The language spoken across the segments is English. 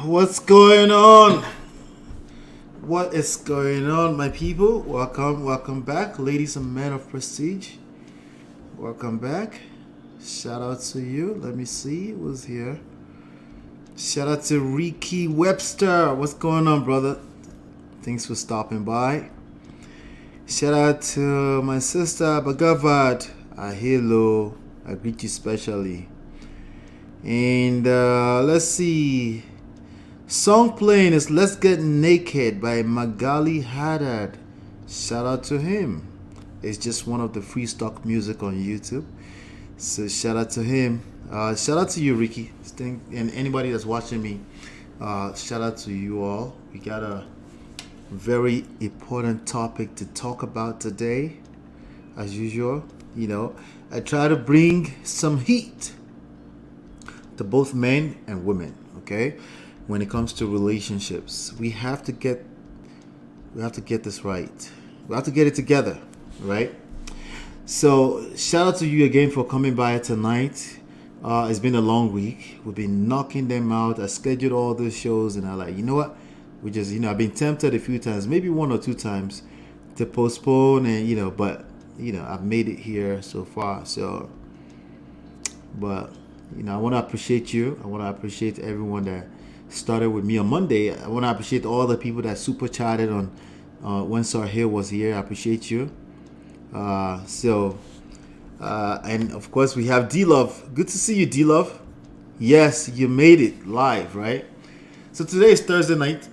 What's going on? What is going on, my people? Welcome back, ladies and men of prestige. Welcome back. Shout out to you. Let me see who's here. Shout out to Ricky Webster. What's going on, brother? Thanks for stopping by. Shout out to my sister Bagavad. Hello. I greet you specially. And let's see. Song playing is Let's Get Naked by Magali Haddad. Shout out to him. It's just one of the free stock music on YouTube. So shout out to him. Shout out to you, Ricky. And anybody that's watching me. Shout out to you all. We got a very important topic to talk about today. As usual, I try to bring some heat to both men and women, okay? When it comes to relationships, we have to get this right. We have to get it together, right? So shout out to you again for coming by tonight. It's been a long week. We've been knocking them out. I scheduled all those shows, and I like, you know what? We just, I've been tempted a few times, maybe one or two times, to postpone, and but I've made it here so far. So, but I want to appreciate you. I want to appreciate everyone that started with me on Monday. I want to appreciate all the people that super chatted on when Sarhil was here. I appreciate you. And of course we have D-Love. Good to see you, D-Love. Yes, you made it live, right? So today is Thursday night,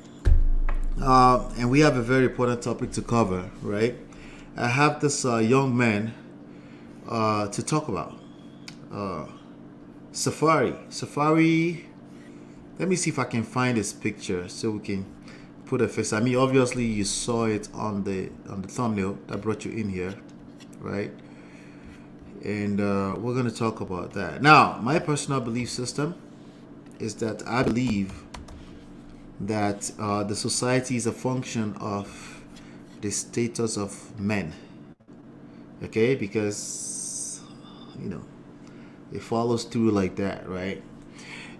and we have a very important topic to cover, right? I have this young man to talk about. SAFAREE. Let me see if I can find this picture so we can put a face. I mean, obviously you saw it on the thumbnail that brought you in here, right? And we're going to talk about that. Now, my personal belief system is that I believe that the society is a function of the status of men. Okay? Because, it follows through like that, right?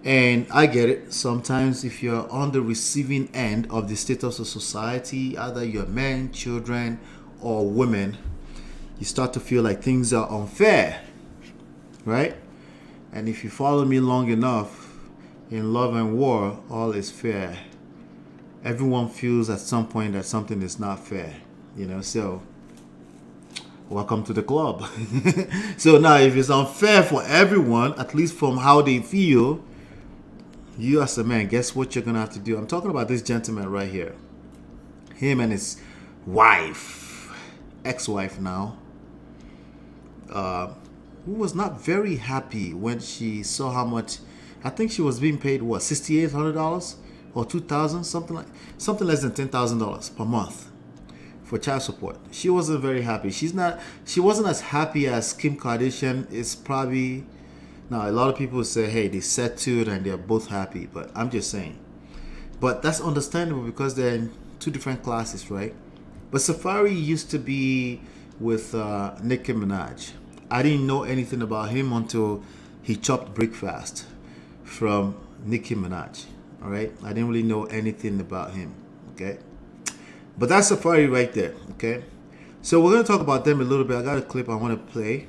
And I get it. Sometimes if you're on the receiving end of the status of society, either you're men, children, or women, you start to feel like things are unfair, right? And if you follow me long enough, in love and war, all is fair. Everyone feels at some point that something is not fair, so welcome to the club. So now if it's unfair for everyone, at least from how they feel, you as a man, guess what you're going to have to do? I'm talking about this gentleman right here. Him and his wife, ex-wife now, who was not very happy when she saw how much, I think she was being paid, what, $6,800 or $2,000, something less than $10,000 per month for child support. She wasn't very happy. She wasn't as happy as Kim Kardashian is probably. Now, a lot of people say, hey, they settled and they're both happy, but I'm just saying. But that's understandable because they're in two different classes, right? But SAFAREE used to be with Nicki Minaj. I didn't know anything about him until he chopped breakfast from Nicki Minaj, all right? I didn't really know anything about him, okay? But that's SAFAREE right there, okay? So we're going to talk about them a little bit. I got a clip I want to play,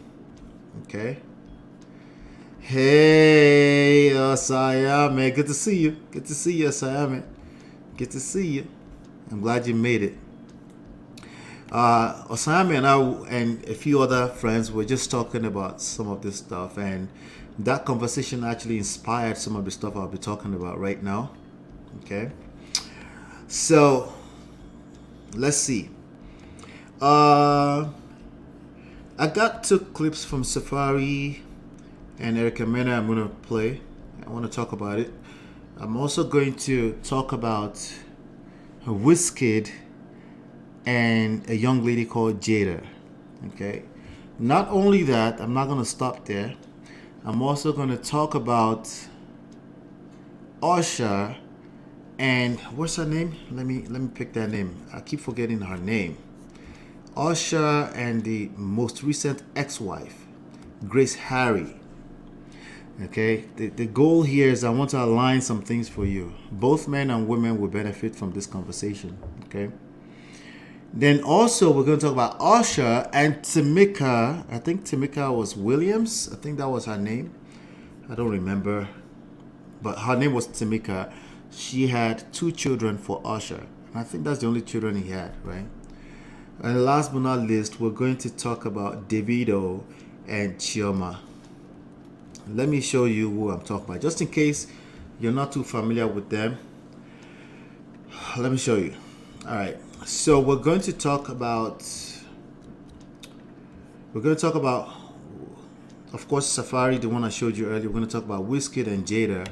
okay? Hey, Sayame. Good to see you. Good to see you, Sayame. Good to see you. I'm glad you made it. Osame and I and a few other friends were just talking about some of this stuff, and that conversation actually inspired some of the stuff I'll be talking about right now. Okay. So, let's see. I got two clips from SAFAREE and MENA I'm going to play. I want to talk about it. I'm also going to talk about Wizkid and a young lady called Jada. Okay. Not only that, I'm not going to stop there. I'm also going to talk about Usher and what's her name? Let me pick that name. I keep forgetting her name. Usher and the most recent ex-wife, Grace Harry. Okay, the goal here is I want to align some things for you. Both men and women will benefit from this conversation. Okay. Then also we're going to talk about Usher and Tamika. I think Tamika was Williams. I think that was her name. I don't remember, but her name was Tamika. She had 2 children for Usher. And I think that's the only children he had, right? And last but not least, we're going to talk about Davido and Chioma. Let me show you who I'm talking about, just in case you're not too familiar with them. Let me show you. All right. So we're going to talk about. Of course, SAFAREE, the one I showed you earlier. We're going to talk about Wizkid and Jada.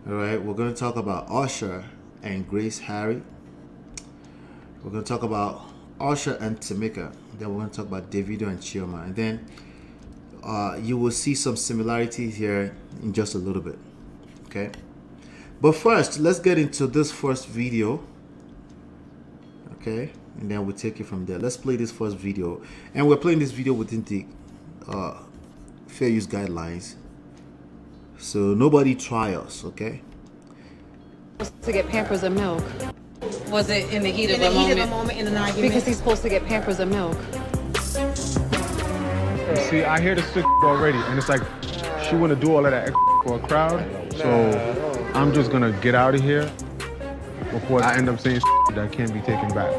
All right. We're going to talk about Usher and Grace Harry. We're going to talk about Usher and Tamika. Then we're going to talk about Davido and Chioma. And then you will see some similarities here in just a little bit. Okay. But first, let's get into this first video. Okay. And then we'll take it from there. Let's play this first video. And we're playing this video within the fair use guidelines. So nobody try us, okay? To get Pampers and milk. Was it in the heat of In the the heat of moment? the moment in an argument? Because he's supposed to get Pampers and milk. See, I hear the sick already, and it's like she want to do all of that for a crowd. So I'm just gonna get out of here before I end up saying that can't be taken back.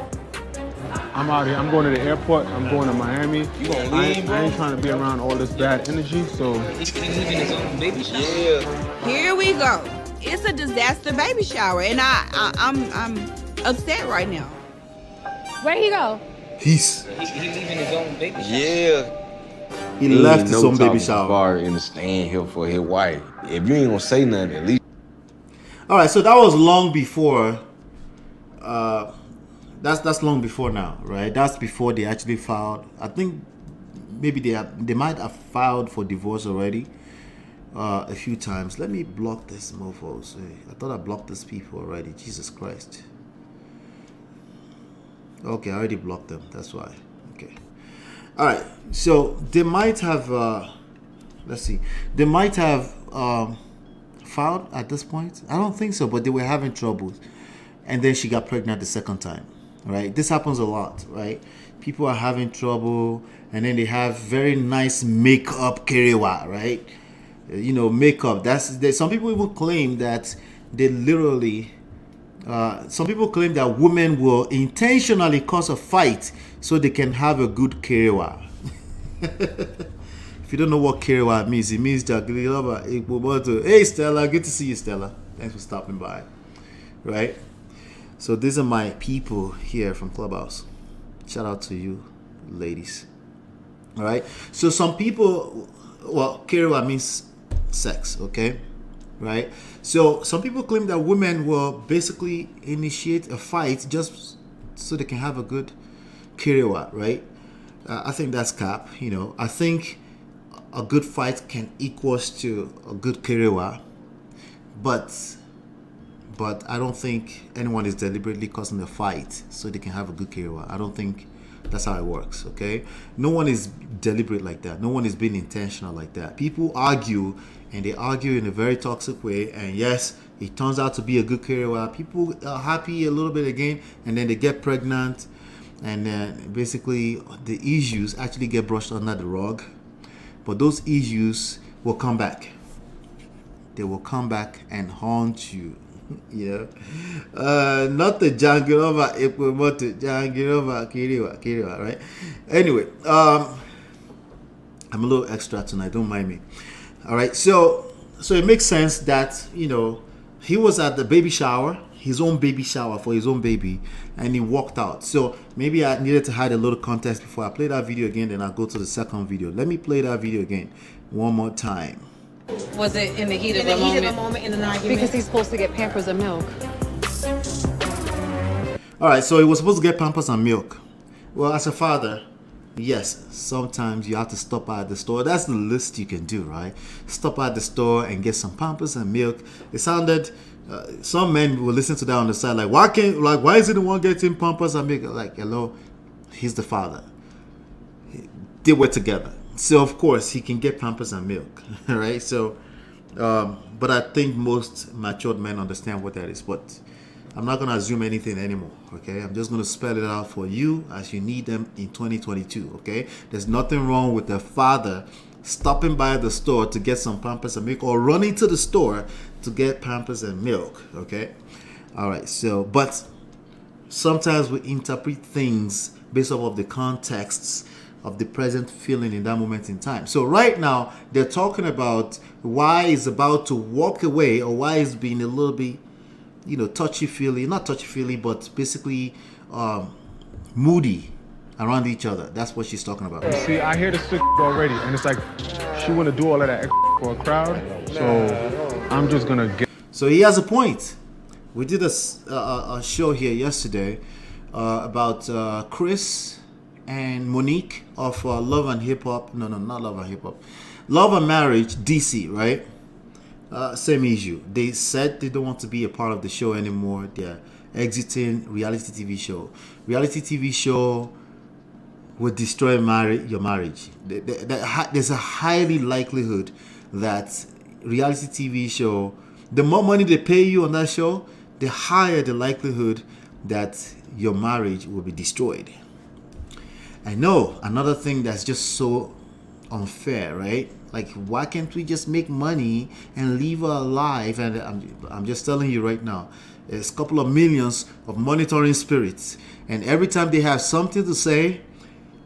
I'm out here. I'm going to the airport. I'm going to Miami. I ain't trying to be around all this bad energy. So He's leaving his own baby shower. Yeah. Here we go. It's a disaster baby shower, and I'm upset right now. Where'd he go? Peace. He leaving his own baby shower. Yeah. He left his own baby shower. Far in the stand here for his wife. If you ain't gonna say nothing, at least. All right, so that was long before. That's long before now, right? That's before they actually filed. I think maybe they might have filed for divorce already a few times. Let me block this mofos. I thought I blocked these people already. Jesus Christ. Okay, I already blocked them. That's why. Okay. All right. So they might have. Let's see. They might have filed at this point. I don't think so, but they were having troubles, and then she got pregnant the second time. Right? This happens a lot, right? People are having trouble, and then they have very nice makeup kerewa, right? You know, makeup. Some people even claim that they literally. Some people claim that women will intentionally cause a fight so they can have a good kerewa. If you don't know what kerewa means, it means that. Hey Stella, good to see you, Stella. Thanks for stopping by. Right? So these are my people here from Clubhouse. Shout out to you, ladies. All right. So some people, well, kerewa means sex, okay? Right? So some people claim that women will basically initiate a fight just so they can have a good kerewa, right? I think that's cap, you know. I think a good fight can equals to a good kerewa, but I don't think anyone is deliberately causing a fight so they can have a good kerewa. I don't think that's how it works, okay? No one is deliberate like that. No one is being intentional like that. People argue, and they argue in a very toxic way, and yes, it turns out to be a good kerewa. People are happy a little bit again, and then they get pregnant, and then basically the issues actually get brushed under the rug. But those issues will come back. They will come back and haunt you. Yeah, not the Jangirova Equimoto, Jangirova Kiriwa, right? Anyway, I'm a little extra tonight, don't mind me. All right, so it makes sense that, you know, he was at the baby shower, his own baby shower for his own baby, and he walked out. So maybe I needed to hide a little context before I play that video again, then I'll go to the second video. Let me play that video again one more time. Was it in the heat In of the the heat moment? of the moment in an argument? Because he's supposed to get Pampers and milk. All right, so he was supposed to get Pampers and milk. Well, as a father, yes, sometimes you have to stop at the store. That's the least you can do, right? Stop at the store and get some Pampers and milk. It sounded, some men will listen to that on the side, like, why is it the one getting Pampers and milk? Like, hello, he's the father. They were together. So, of course, he can get Pampers and milk, right? So, But I think most matured men understand what that is. But I'm not going to assume anything anymore, okay? I'm just going to spell it out for you as you need them in 2022, okay? There's nothing wrong with the father stopping by the store to get some Pampers and milk, or running to the store to get Pampers and milk, okay? All right, so, but sometimes we interpret things based off of the contexts of the present feeling in that moment in time. So right now, they're talking about why he's about to walk away, or why he's being a little bit, touchy-feely, not touchy-feely, but basically moody around each other. That's what she's talking about. See, I hear the sick already, and it's like she want to do all of that for a crowd, so I'm just going to get... So he has a point. We did a show here yesterday about Chris and Monique of Love and Hip Hop. No, not Love and Hip Hop. Love and Marriage, DC, right? Same issue. They said they don't want to be a part of the show anymore. They're exiting reality TV show. Reality TV show will destroy your marriage. There's a highly likelihood that reality TV show, the more money they pay you on that show, the higher the likelihood that your marriage will be destroyed. I know, another thing that's just so unfair, right? Like, why can't we just make money and live our life? And I'm just telling you right now, there's a couple of millions of monitoring spirits, and every time they have something to say,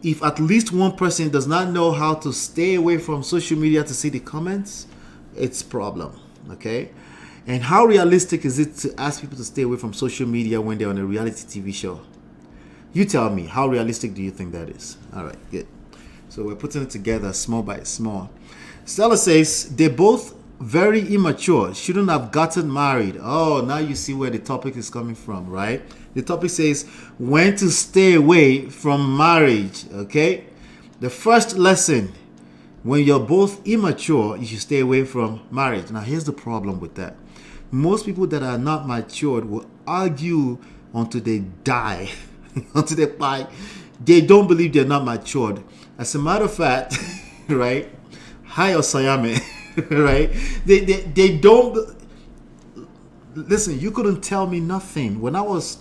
if at least one person does not know how to stay away from social media to see the comments, it's a problem, okay? And how realistic is it to ask people to stay away from social media when they're on a reality TV show? You tell me, how realistic do you think that is? All right, good. So we're putting it together small by small. Stella says, they're both very immature, shouldn't have gotten married. Oh, now you see where the topic is coming from, right? The topic says, when to stay away from marriage, okay? The first lesson, when you're both immature, you should stay away from marriage. Now, here's the problem with that. Most people that are not matured will argue until they die, until they die. They don't believe they're not matured. As a matter of fact, right? Hi, Osayame, right? They don't. Listen, you couldn't tell me nothing. When I was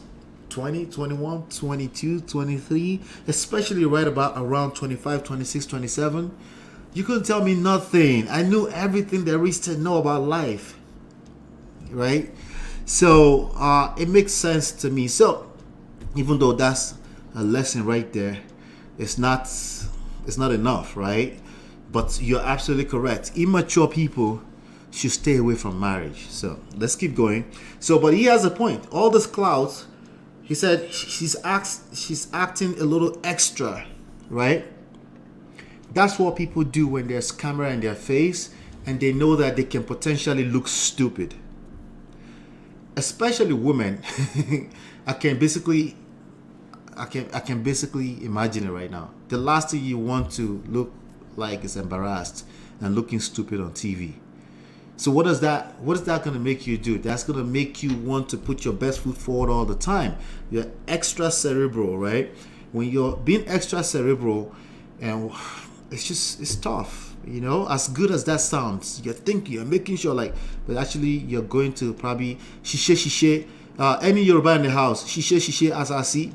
20, 21, 22, 23, especially right about around 25, 26, 27, you couldn't tell me nothing. I knew everything there is to know about life, right? So it makes sense to me. So even though that's a lesson right there, it's not enough, right? But you're absolutely correct. Immature people should stay away from marriage. So let's keep going. So, but he has a point. All this clout, he said she's acting a little extra, right? That's what people do when there's camera in their face and they know that they can potentially look stupid. Especially women. I can basically imagine it right now. The last thing you want to look like is embarrassed and looking stupid on TV. So what is that going to make you do? That's going to make you want to put your best foot forward all the time. You're extra cerebral, right? When you're being extra cerebral, and it's tough, you know. As good as that sounds, you're thinking, you're making sure, like, but actually you're going to probably shishe. Any Yoruba in the house, shishe asasi.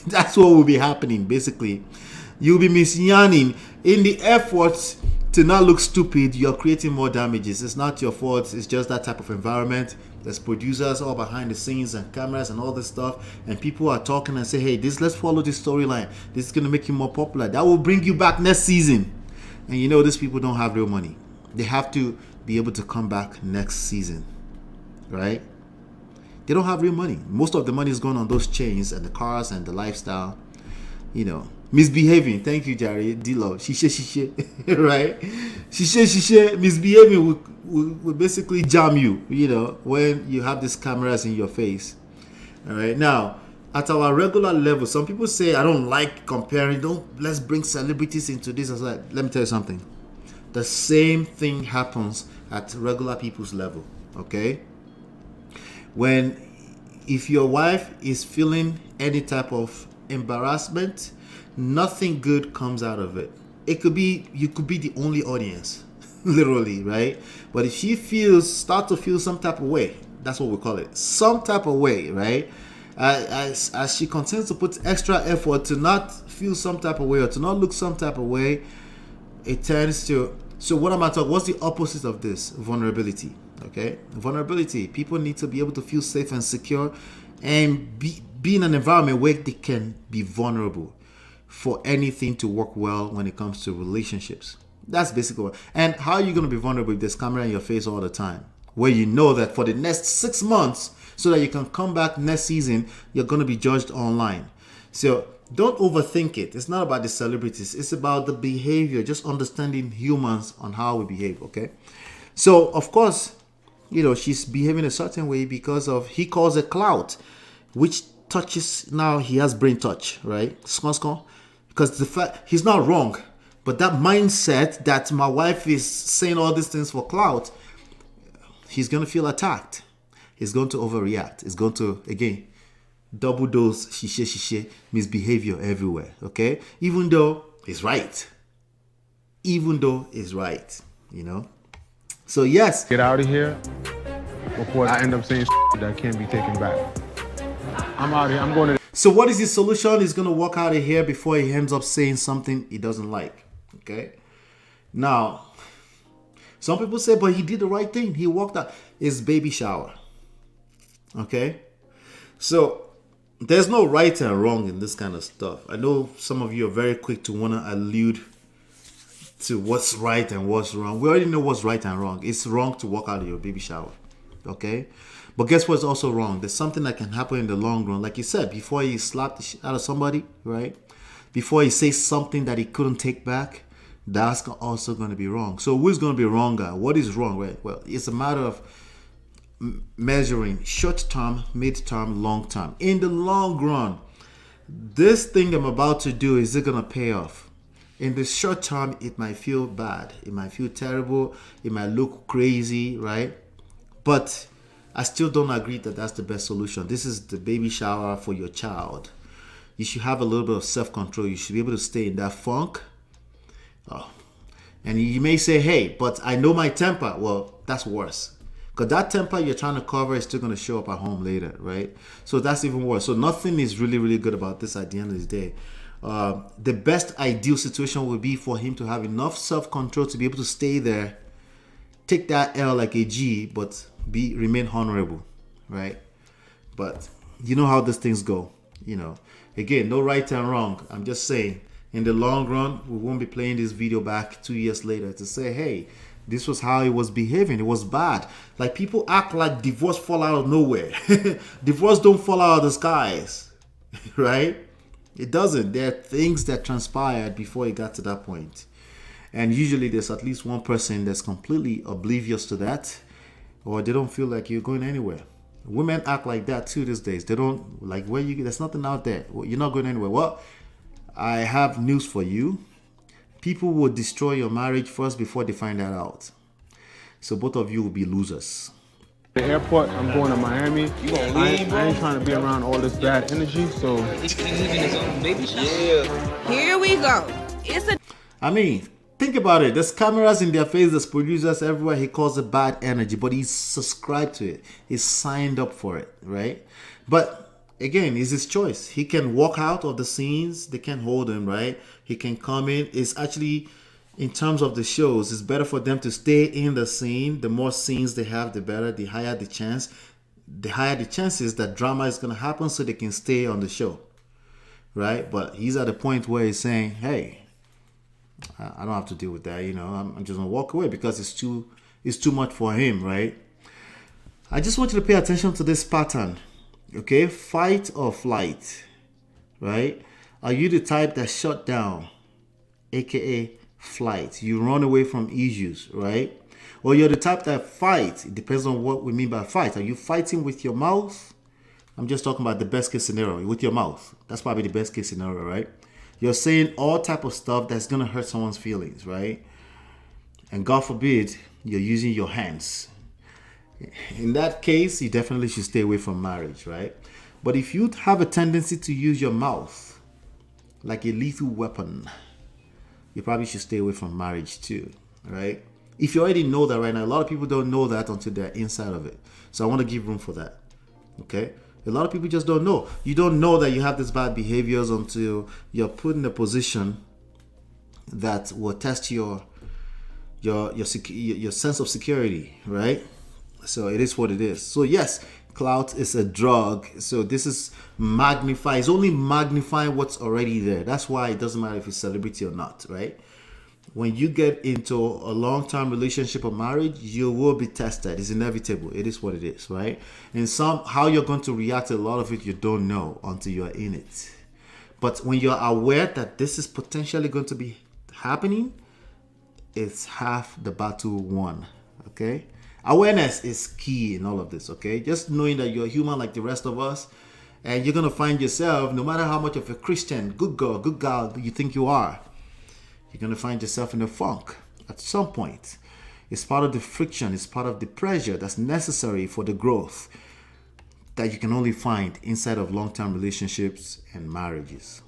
That's what will be happening, basically. You'll be misyanning in the effort to not look stupid. You're creating more damages. It's not your fault. It's just that type of environment. There's producers all behind the scenes and cameras and all this stuff, and people are talking and say, hey, let's follow this storyline. This is going to make you more popular. That will bring you back next season. And you know, these people don't have real money. They have to be able to come back next season, right? They don't have real money. Most of the money is going on those chains and the cars and the lifestyle, you know. Misbehaving, thank you, Jerry. D-Love, shishe, right? Shishe, misbehaving will basically jam you, you know, when you have these cameras in your face. All right, now, at our regular level, some people say, I don't like comparing, let's bring celebrities into this. I was like, let me tell you something. The same thing happens at regular people's level, okay? If your wife is feeling any type of embarrassment, nothing good comes out of it. You could be the only audience. literally, right? But if she start to feel some type of way, that's what we call it, some type of way, right? As she continues to put extra effort to not feel some type of way or to not look some type of way, it tends to. So what am I talking? What's the opposite of this? Vulnerability. Okay, vulnerability. People need to be able to feel safe and secure, and be in an environment where they can be vulnerable for anything to work well when it comes to relationships. That's basically what. And how are you going to be vulnerable if there's camera in your face all the time, where you know that for the next 6 months, so that you can come back next season, you're going to be judged online. So don't overthink it. It's not about the celebrities. It's about the behavior, just understanding humans on how we behave, okay? So, of course, she's behaving a certain way because of, he calls it clout, which touches, now he has brain touch, right? Because the fact, he's not wrong, but that mindset that my wife is saying all these things for clout, he's going to feel attacked. He's going to overreact. He's going to, again, double dose shishe, misbehavior everywhere, okay? Even though he's right. So, yes. Get out of here before I end up saying that can't be taken back. I'm out of here. I'm going to... So what is his solution? He's going to walk out of here before he ends up saying something he doesn't like, okay? Now, some people say, but he did the right thing. He walked out. It's baby shower, okay? So there's no right and wrong in this kind of stuff. I know some of you are very quick to want to allude to what's right and what's wrong. We already know what's right and wrong. It's wrong to walk out of your baby shower, okay? But guess what's also wrong? There's something that can happen in the long run. Like you said, before you slap the shit out of somebody, right? Before he says something that he couldn't take back, that's also going to be wrong. So who's going to be wronger? What is wrong, right? Well, it's a matter of measuring short term, mid term, long term. In the long run, this thing I'm about to do, is it going to pay off? In the short term, it might feel bad. It might feel terrible. It might look crazy, right? But I still don't agree that that's the best solution. This is the baby shower for your child. You should have a little bit of self-control. You should be able to stay in that funk. Oh. And you may say, hey, but I know my temper. Well, that's worse. Because that temper you're trying to cover is still going to show up at home later, right? So that's even worse. So nothing is really, really good about this at the end of the day. The best ideal situation would be for him to have enough self-control to be able to stay there, take that L like a G, but remain honorable, right? But you know how these things go, Again, no right and wrong. I'm just saying, in the long run, we won't be playing this video back 2 years later to say, hey, this was how he was behaving. It was bad. Like, people act like divorce fall out of nowhere. Divorce don't fall out of the skies, right? It doesn't. There are things that transpired before it got to that point. And usually there's at least one person that's completely oblivious to that, or they don't feel like you're going anywhere. Women act like that too these days. They don't, like, there's nothing out there. You're not going anywhere. Well, I have news for you. People will destroy your marriage first before they find that out. So both of you will be losers. The airport, I'm going to Miami. I ain't trying to be around all this bad energy, so... He's leaving his own baby shower? Yeah. Here we go. Think about it. There's cameras in their face. There's producers everywhere. He calls it bad energy, but he's subscribed to it. He's signed up for it, right? But again, it's his choice. He can walk out of the scenes. They can't hold him, right? He can come in. It's actually, in terms of the shows, it's better for them to stay in the scene. The more scenes they have, the better. The higher the chance. The higher the chances that drama is going to happen, so they can stay on the show, right? But he's at a point where he's saying, hey, I don't have to deal with that, I'm just gonna walk away because it's too much for him, right? I just want you to pay attention to this pattern, okay? Fight or flight, right? Are you the type that shut down, aka flight? You run away from issues, right? Or you're the type that fight? It depends on what we mean by fight. Are you fighting with your mouth? I'm just talking about the best case scenario, with your mouth. That's probably the best case scenario, right? You're saying all type of stuff that's going to hurt someone's feelings, right? And God forbid, you're using your hands. In that case, you definitely should stay away from marriage, right? But if you have a tendency to use your mouth like a lethal weapon, you probably should stay away from marriage too, right? If you already know that right now, a lot of people don't know that until they're inside of it. So I want to give room for that. Okay? A lot of people just don't know. You don't know that you have these bad behaviors until you're put in a position that will test your sense of security, right? So it is what it is. So yes, clout is a drug. So this is magnify. It's only magnifying what's already there. That's why it doesn't matter if it's celebrity or not, right? When you get into a long-term relationship or marriage, you will be tested. It's inevitable. It is what it is, right? And how you're going to react to a lot of it, you don't know until you're in it. But when you're aware that this is potentially going to be happening, it's half the battle won. Okay? Awareness is key in all of this. Okay? Just knowing that you're human like the rest of us, and you're gonna find yourself, no matter how much of a Christian, good girl, good gal you think you are, you're gonna find yourself in a funk at some point. It's part of the friction. It's part of the pressure that's necessary for the growth that you can only find inside of long-term relationships and marriages.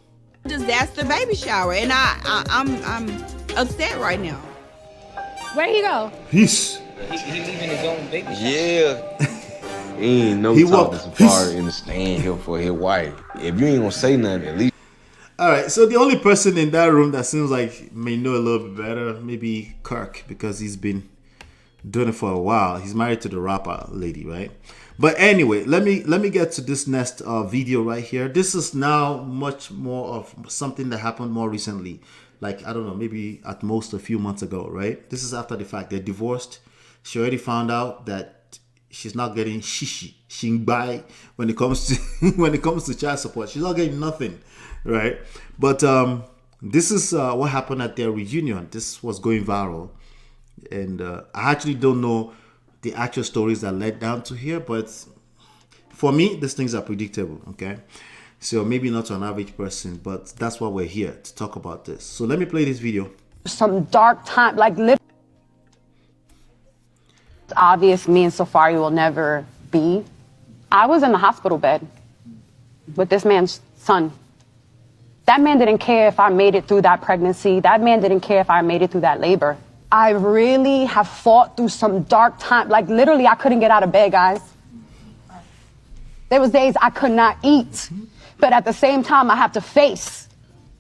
Disaster baby shower, and I'm upset right now. Where'd he go? Peace. He leaving his own baby shower. Yeah. He ain't no He talking walked. Safari in the stand here for his wife. If you ain't gonna say nothing, at least. All right, so the only person in that room that seems like may know a little bit better, maybe Kirk, because he's been doing it for a while. He's married to the rapper lady, right? But anyway, let me get to this next video right here. This is now much more of something that happened more recently, like I don't know, maybe at most a few months ago, right? This is after the fact they're divorced. She already found out that she's not getting shingbai when it comes to child support. She's not getting nothing, right? But this is what happened at their reunion. This was going viral, and I actually don't know the actual stories that led down to here, but for me, these things are predictable. Okay, so maybe not to an average person, but that's why we're here to talk about this. So let me play this video. Some dark time, like it's obvious me and SAFAREE will never be. I was in the hospital bed with this man's son. That man didn't care if I made it through that pregnancy. That man didn't care if I made it through that labor. I really have fought through some dark time. Like literally, I couldn't get out of bed, guys. There was days I could not eat. But at the same time, I have to face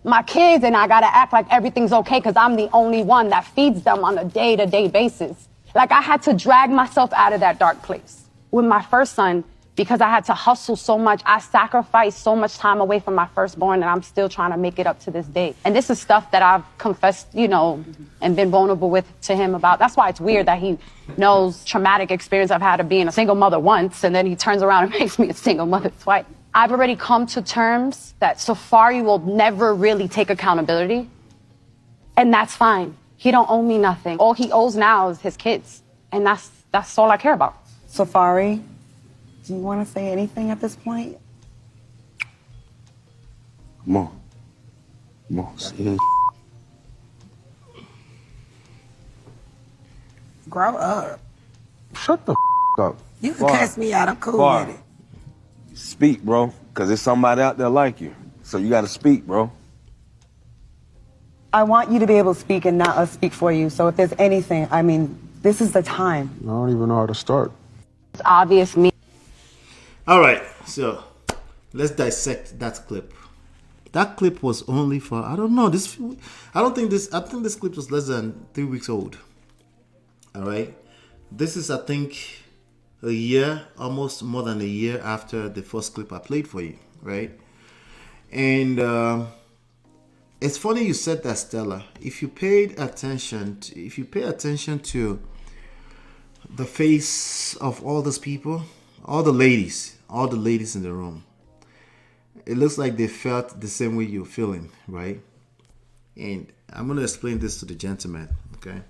my kids and I gotta act like everything's okay because I'm the only one that feeds them on a day-to-day basis. Like I had to drag myself out of that dark place. With my first son, because I had to hustle so much, I sacrificed so much time away from my firstborn, and I'm still trying to make it up to this day. And this is stuff that I've confessed, you know, and been vulnerable with to him about. That's why it's weird that he knows traumatic experience I've had of being a single mother once, and then he turns around and makes me a single mother twice. I've already come to terms that SAFAREE will never really take accountability, and that's fine. He don't owe me nothing. All he owes now is his kids, and that's all I care about. SAFAREE, do you want to say anything at this point? Come on. Come on, say it. Grow up. Shut the up. You can cuss me out. I'm cool with it. Speak, bro, because there's somebody out there like you. So you got to speak, bro. I want you to be able to speak and not us speak for you. So if there's anything, I mean, this is the time. I don't even know how to start. It's obvious me. All right, so let's dissect that clip. That clip was only for, I don't know, I think this clip was less than 3 weeks old. All right, this is, I think, a year, almost more than a year after the first clip I played for you, right? And it's funny you said that, Stella. If you pay attention to the face of all those people, all the ladies in the room, it looks like they felt the same way you're feeling, right? And I'm gonna explain this to the gentleman, okay?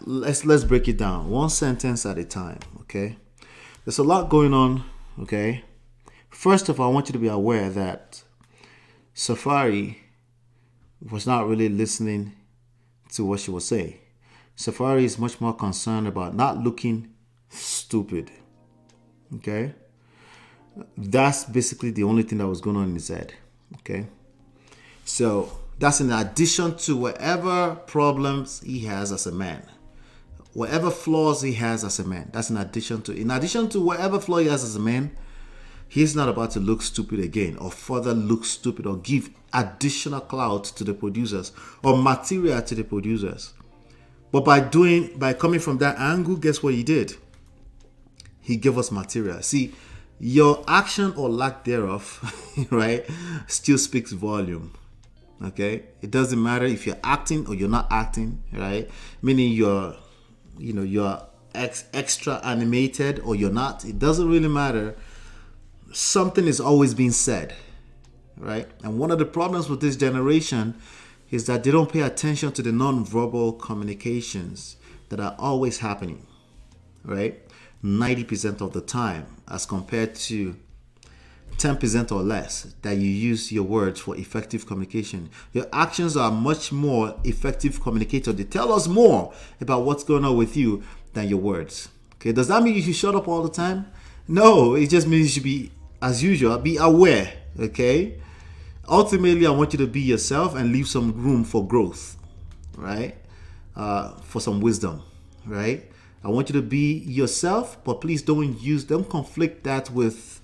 Let's break it down one sentence at a time, okay? There's a lot going on, okay? First of all, I want you to be aware that SAFAREE was not really listening to what she was saying. SAFAREE is much more concerned about not looking stupid, okay? That's basically the only thing that was going on in his head, okay? So That's in addition to whatever problems he has as a man. Whatever flaws he has as a man. That's in addition to whatever flaw he has as a man. He's not about to look stupid again or further look stupid or give additional clout to the producers or material to the producers. But by coming from that angle, guess what he did? He gave us material. See, your action or lack thereof, right, still speaks volume. Okay? It doesn't matter if you're acting or you're not acting, right? Meaning you're extra animated or you're not. It doesn't really matter. Something is always being said, right? And one of the problems with this generation is that they don't pay attention to the non-verbal communications that are always happening, right? 90% of the time, as compared to 10% or less that you use your words for effective communication. Your actions are much more effective communicator. They tell us more about what's going on with you than your words. Okay, does that mean you should shut up all the time? No, it just means you should be, as usual, be aware. Okay, ultimately, I want you to be yourself and leave some room for growth, right? For some wisdom, right? I want you to be yourself, but please don't conflict that with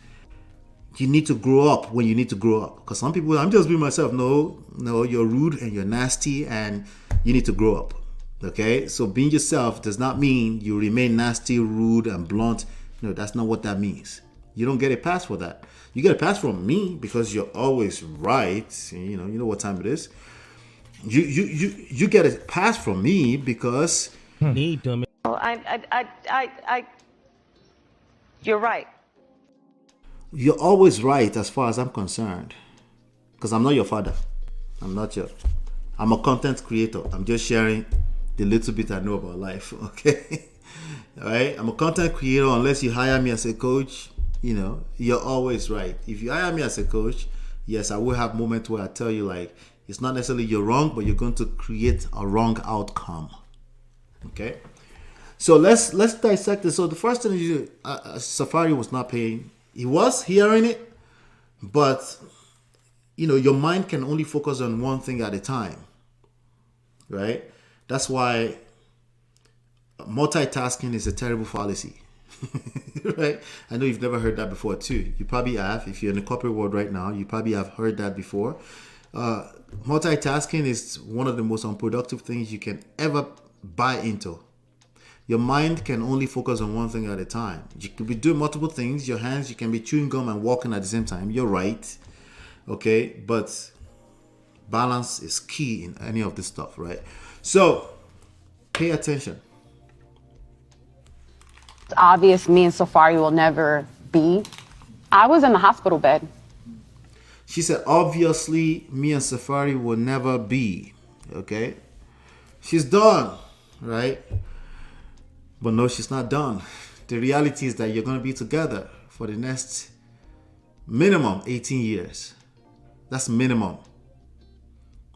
you need to grow up when you need to grow up. Because some people, I'm just being myself. No, you're rude and you're nasty and you need to grow up. Okay? So being yourself does not mean you remain nasty, rude, and blunt. No, that's not what that means. You don't get a pass for that. You get a pass from me because you're always right. You know what time it is. You get a pass from me because You're right. you're always right as far as I'm concerned. Because I'm not your father. I'm a content creator. I'm just sharing the little bit I know about life. Okay? All right? I'm a content creator. Unless you hire me as a coach, you're always right. If you hire me as a coach, yes, I will have moments where I tell you, like, it's not necessarily you're wrong, but you're going to create a wrong outcome. Okay? So let's dissect this. So the first thing is, SAFAREE was not paying. He was hearing it, but your mind can only focus on one thing at a time, right? That's why multitasking is a terrible fallacy, right? I know you've never heard that before too. You probably have. If you're in the corporate world right now, you probably have heard that before. Multitasking is one of the most unproductive things you can ever buy into. Your mind can only focus on one thing at a time. You could be doing multiple things. Your hands, you can be chewing gum and walking at the same time. You're right. Okay? But balance is key in any of this stuff, right? So, pay attention. It's obvious me and SAFAREE will never be. I was in the hospital bed. She said, obviously, me and SAFAREE will never be. Okay? She's done, right? But no, she's not done. The reality is that you're going to be together for the next minimum 18 years. That's minimum.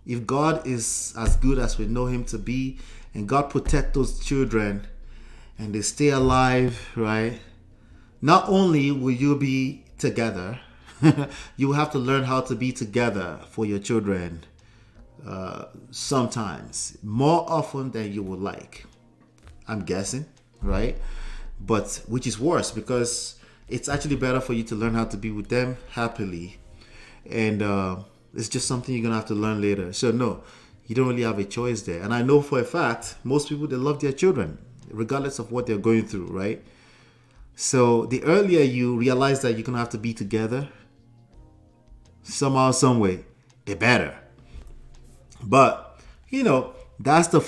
If God is as good as we know him to be, and God protect those children, and they stay alive, right? Not only will you be together, you have to learn how to be together for your children sometimes. More often than you would like. I'm guessing, right? But which is worse, because it's actually better for you to learn how to be with them happily. And it's just something you're going to have to learn later. So no, you don't really have a choice there. And I know for a fact, most people, they love their children, regardless of what they're going through, right? So the earlier you realize that you're going to have to be together, somehow, some way, the better. But, that's the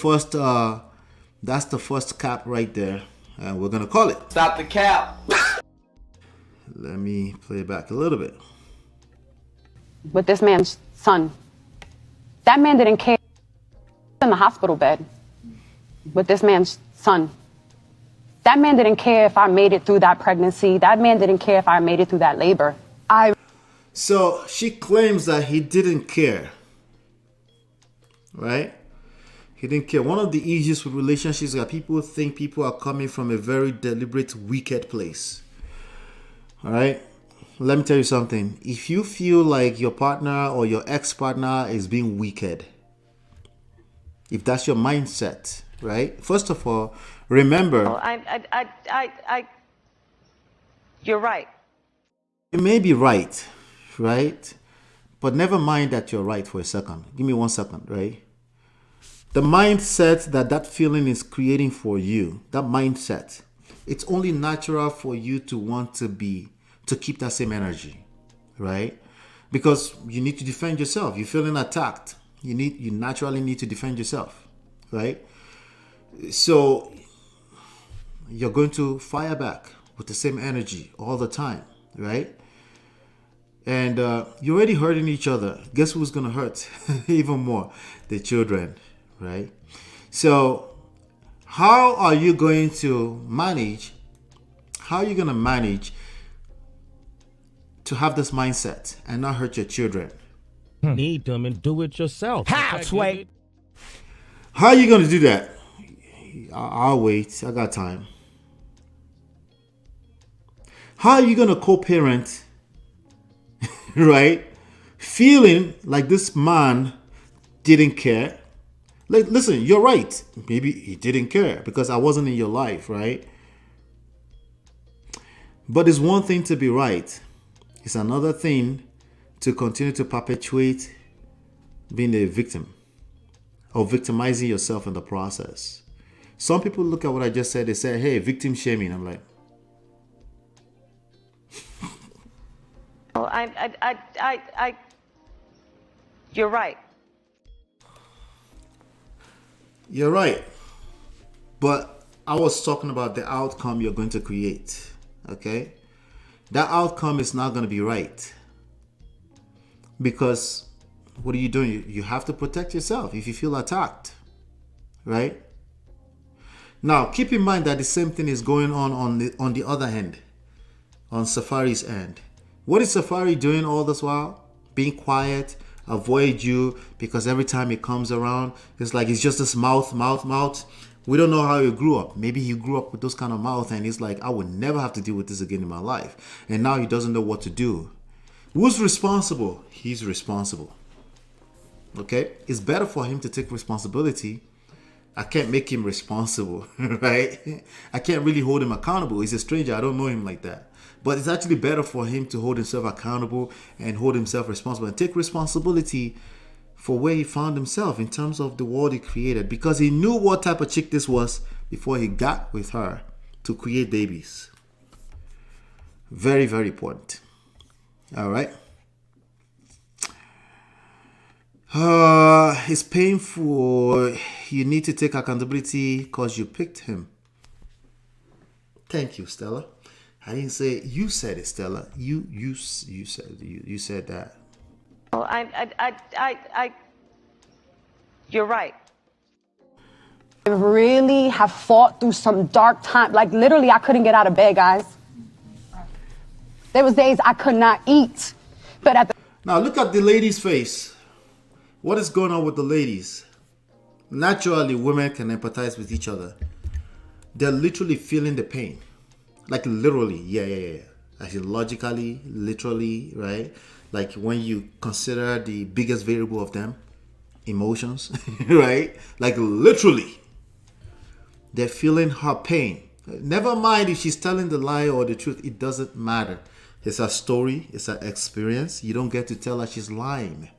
first cap right there. And we're going to call it. Stop the cap. Let me play it back a little bit. With this man's son. That man didn't care. In the hospital bed with this man's son. That man didn't care if I made it through that pregnancy. That man didn't care if I made it through that labor. So she claims that he didn't care, right? He didn't care. One of the issues with relationships is that people think people are coming from a very deliberate, wicked place. All right? let me tell you something. If you feel like your partner or your ex-partner is being wicked, if that's your mindset, right? First of all, remember, you're right. you may be right, right? But never mind that you're right for a second. Give me 1 second, right? The mindset that feeling is creating for you, that mindset, it's only natural for you to want to keep that same energy, right? Because you need to defend yourself. You're feeling attacked. You naturally need to defend yourself, right? So you're going to fire back with the same energy all the time, right? And you're already hurting each other. Guess who's going to hurt even more? The children, right? So how are you going to manage? How are you going to manage to have this mindset and not hurt your children? Need them and do it yourself. How, Sway? How are you going to do that? I'll wait. I got time. How are you going to co-parent, right? Feeling like this man didn't care. Like, listen, you're right. Maybe he didn't care because I wasn't in your life, right? But it's one thing to be right. It's another thing to continue to perpetuate being a victim or victimizing yourself in the process. Some people look at what I just said, they say, hey, victim shaming. I'm like, you're right. You're right. But I was talking about the outcome you're going to create. Okay? That outcome is not going to be right. Because what are you doing? You have to protect yourself if you feel attacked. Right? Now, keep in mind that the same thing is going on the other hand. On SAFAREE's end. What is SAFAREE doing all this while? Being quiet, avoid you, because every time he comes around, it's like it's just this mouth. We don't know how he grew up. Maybe he grew up with those kind of mouth and he's like, I would never have to deal with this again in my life. And now he doesn't know what to do. Who's responsible? He's responsible. Okay? It's better for him to take responsibility. I can't make him responsible, right? I can't really hold him accountable. He's a stranger. I don't know him like that. But it's actually better for him to hold himself accountable and hold himself responsible and take responsibility for where he found himself in terms of the world he created, because he knew what type of chick this was before he got with her to create babies. Very, very important. All right. It's painful. You need to take accountability because you picked him. Thank you, Stella. I didn't say you said it, Stella. You said that. Oh, you're right. I really have fought through some dark time. Like literally, I couldn't get out of bed, guys. There was days I could not eat. But at the now look at the lady's face. What is going on with the ladies? Naturally, women can empathize with each other. They're literally feeling the pain. Like literally, yeah. Actually, logically, literally, right? Like when you consider the biggest variable of them, emotions, right? Like literally, they're feeling her pain. Never mind if she's telling the lie or the truth, it doesn't matter. It's her story, it's her experience. You don't get to tell her she's lying.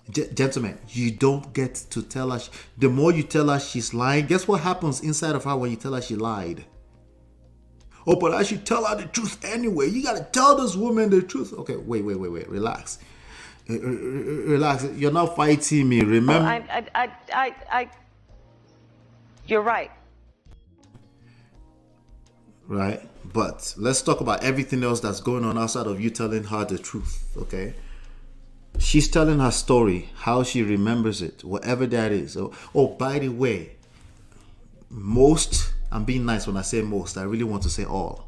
Gentlemen, you don't get to tell her. The more you tell her she's lying, guess what happens inside of her when you tell her she lied? Oh, but I should tell her the truth anyway. You got to tell this woman the truth. Okay, wait. Relax. Relax. You're not fighting me, remember? You're right. Right? But let's talk about everything else that's going on outside of you telling her the truth, okay? She's telling her story, how she remembers it, whatever that is. Oh, by the way, most, I'm being nice when I say most, I really want to say all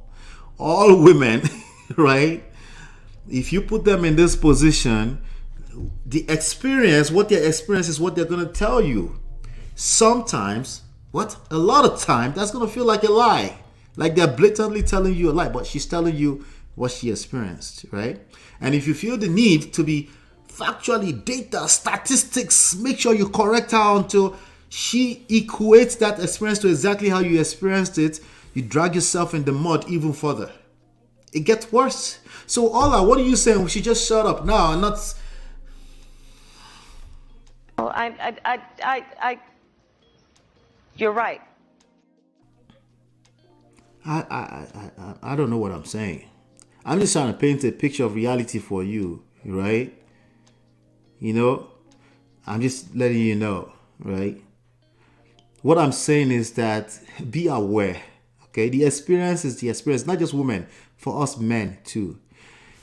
women, right? If you put them in this position, the experience, what their experience is what they're going to tell you. Sometimes, a lot of time, that's going to feel like a lie. Like they're blatantly telling you a lie, but she's telling you what she experienced, right? And if you feel the need to be factually data, statistics, make sure you correct her until she equates that experience to exactly how you experienced it, you drag yourself in the mud even further. It gets worse. So Ola, what are you saying? We should just shut up now and not... Oh, you're right. I don't know what I'm saying. I'm just trying to paint a picture of reality for you, right? You know, I'm just letting you know, right? What I'm saying is that be aware, okay? The experience is the experience, not just women, for us men too.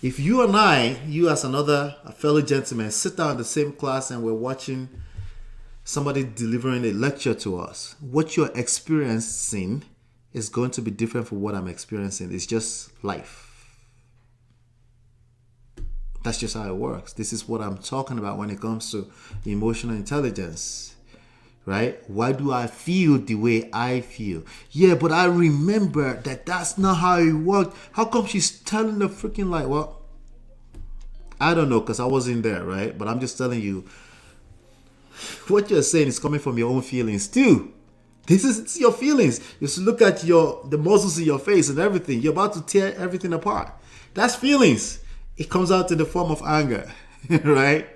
If you and I, you as a fellow gentleman, sit down in the same class and we're watching somebody delivering a lecture to us, what you're experiencing is going to be different from what I'm experiencing. It's just life. That's just how it works. This is what I'm talking about when it comes to emotional intelligence, right? Why do I feel the way I feel? Yeah, but I remember that that's not how it worked. How come she's telling the freaking lie? Well, I don't know because I wasn't there, right? But I'm just telling you, what you're saying is coming from your own feelings too. It's your feelings. You should look at the muscles in your face and everything. You're about to tear everything apart. That's feelings. It comes out in the form of anger, right?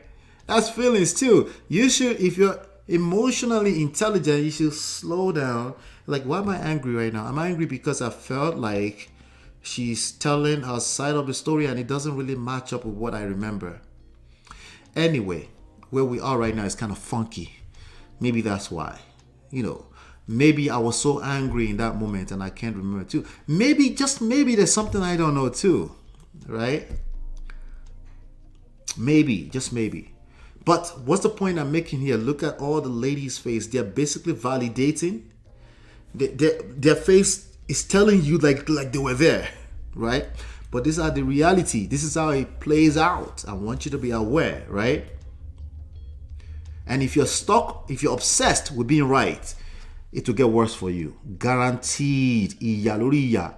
That's feelings too. You should, if you're emotionally intelligent, you should slow down. Like, why am I angry right now? I'm angry because I felt like she's telling her side of the story and it doesn't really match up with what I remember. Anyway, where we are right now is kind of funky. Maybe that's why. Maybe I was so angry in that moment and I can't remember too. Maybe, just maybe, there's something I don't know too, right? Maybe, just maybe. But what's the point I'm making here? Look at all the ladies' face. They're basically validating. Their face is telling you like they were there, right? But these are the reality. This is how it plays out. I want you to be aware, right? And if you're stuck, if you're obsessed with being right, it will get worse for you. Guaranteed. Iyaluriya.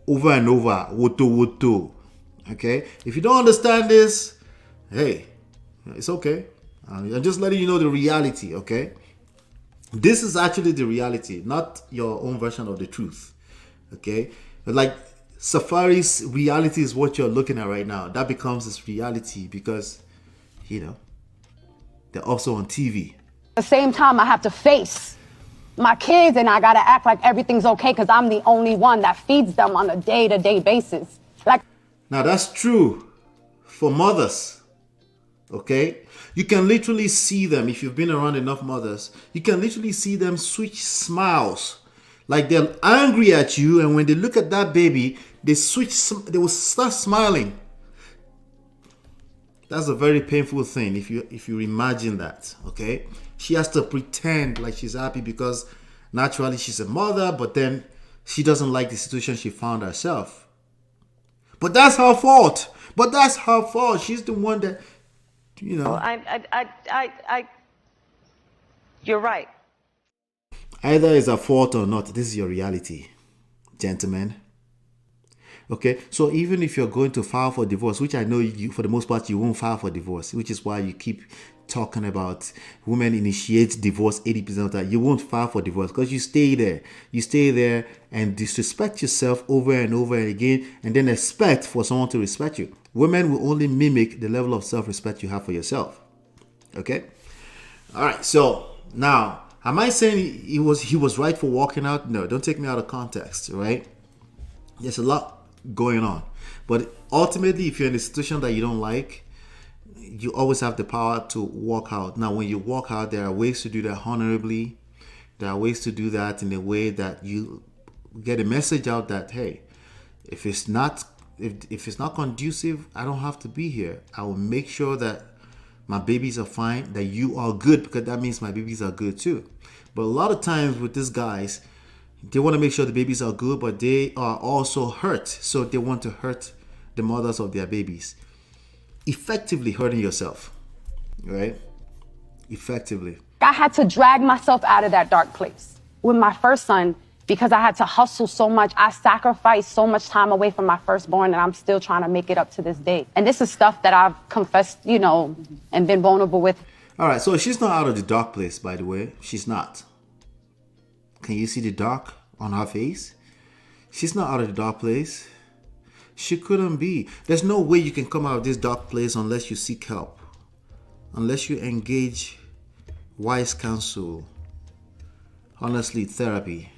Over and over. Woto. Okay? If you don't understand this, hey, it's okay. I'm just letting you know the reality, okay? This is actually the reality, not your own version of the truth, okay? Like, SAFAREE's reality is what you're looking at right now. That becomes this reality because, they're also on TV. At the same time, I have to face my kids and I got to act like everything's okay because I'm the only one that feeds them on a day-to-day basis. Now, that's true for mothers. Okay, you can literally see them. If you've been around enough mothers, you can literally see them switch smiles, like they're angry at you, and when they look at that baby, they will start smiling. That's a very painful thing if you imagine that. Okay, she has to pretend like she's happy because naturally she's a mother, but then she doesn't like the situation she found herself. But that's her fault. She's the one that. You're right. Either it's a fault or not, this is your reality, gentlemen. Okay, so even if you're going to file for divorce, which I know you, for the most part, you won't file for divorce, which is why you keep talking about women initiate divorce 80% of the time. You won't file for divorce because you stay there. You stay there and disrespect yourself over and over and again, and then expect for someone to respect you. Women will only mimic the level of self-respect you have for yourself. Okay? All right, so now, am I saying he was right for walking out? No, don't take me out of context, right? There's a lot going on. But ultimately, if you're in a situation that you don't like, you always have the power to walk out. Now, when you walk out, there are ways to do that honorably. There are ways to do that in a way that you get a message out that, hey, if it's not conducive, I don't have to be here. I will make sure that my babies are fine, that you are good, because that means my babies are good too. But a lot of times with these guys, they want to make sure the babies are good, but they are also hurt. So they want to hurt the mothers of their babies. Effectively hurting yourself, right? Effectively. I had to drag myself out of that dark place. With my first son, because I had to hustle so much. I sacrificed so much time away from my firstborn, and I'm still trying to make it up to this day. And this is stuff that I've confessed, you know, and been vulnerable with. All right, so she's not out of the dark place, by the way. She's not. Can you see the dark on her face? She's not out of the dark place. She couldn't be. There's no way you can come out of this dark place unless you seek help, unless you engage wise counsel, honestly, therapy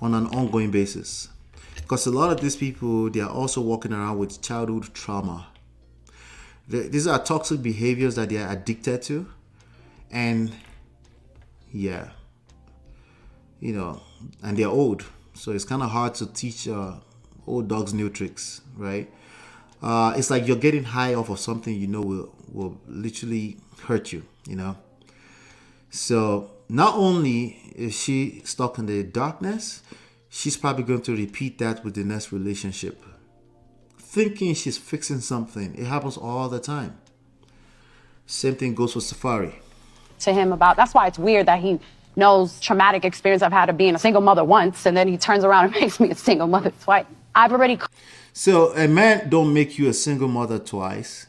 on an ongoing basis. Because a lot of these people, they are also walking around with childhood trauma. These are toxic behaviors that they are addicted to. And yeah, you know, and they're old. So it's kind of hard to teach old dogs new tricks, right? It's like you're getting high off of something you know will literally hurt you, you know? So not only is she stuck in the darkness, she's probably going to repeat that with the next relationship. Thinking she's fixing something. It happens all the time. Same thing goes with SAFAREE. To him about, that's why it's weird that he knows traumatic experience I've had of being a single mother once, and then he turns around and makes me a single mother twice. I've already... So a man don't make you a single mother twice.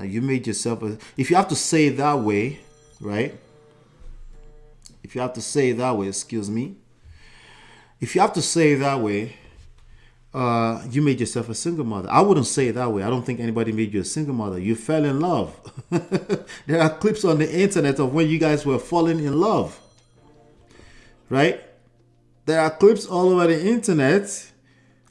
You made yourself if you have to say it that way, right? If you have to say it that way, excuse me. If you have to say it that way, you made yourself a single mother. I wouldn't say it that way. I don't think anybody made you a single mother. You fell in love. There are clips on the internet of when you guys were falling in love. Right? There are clips all over the internet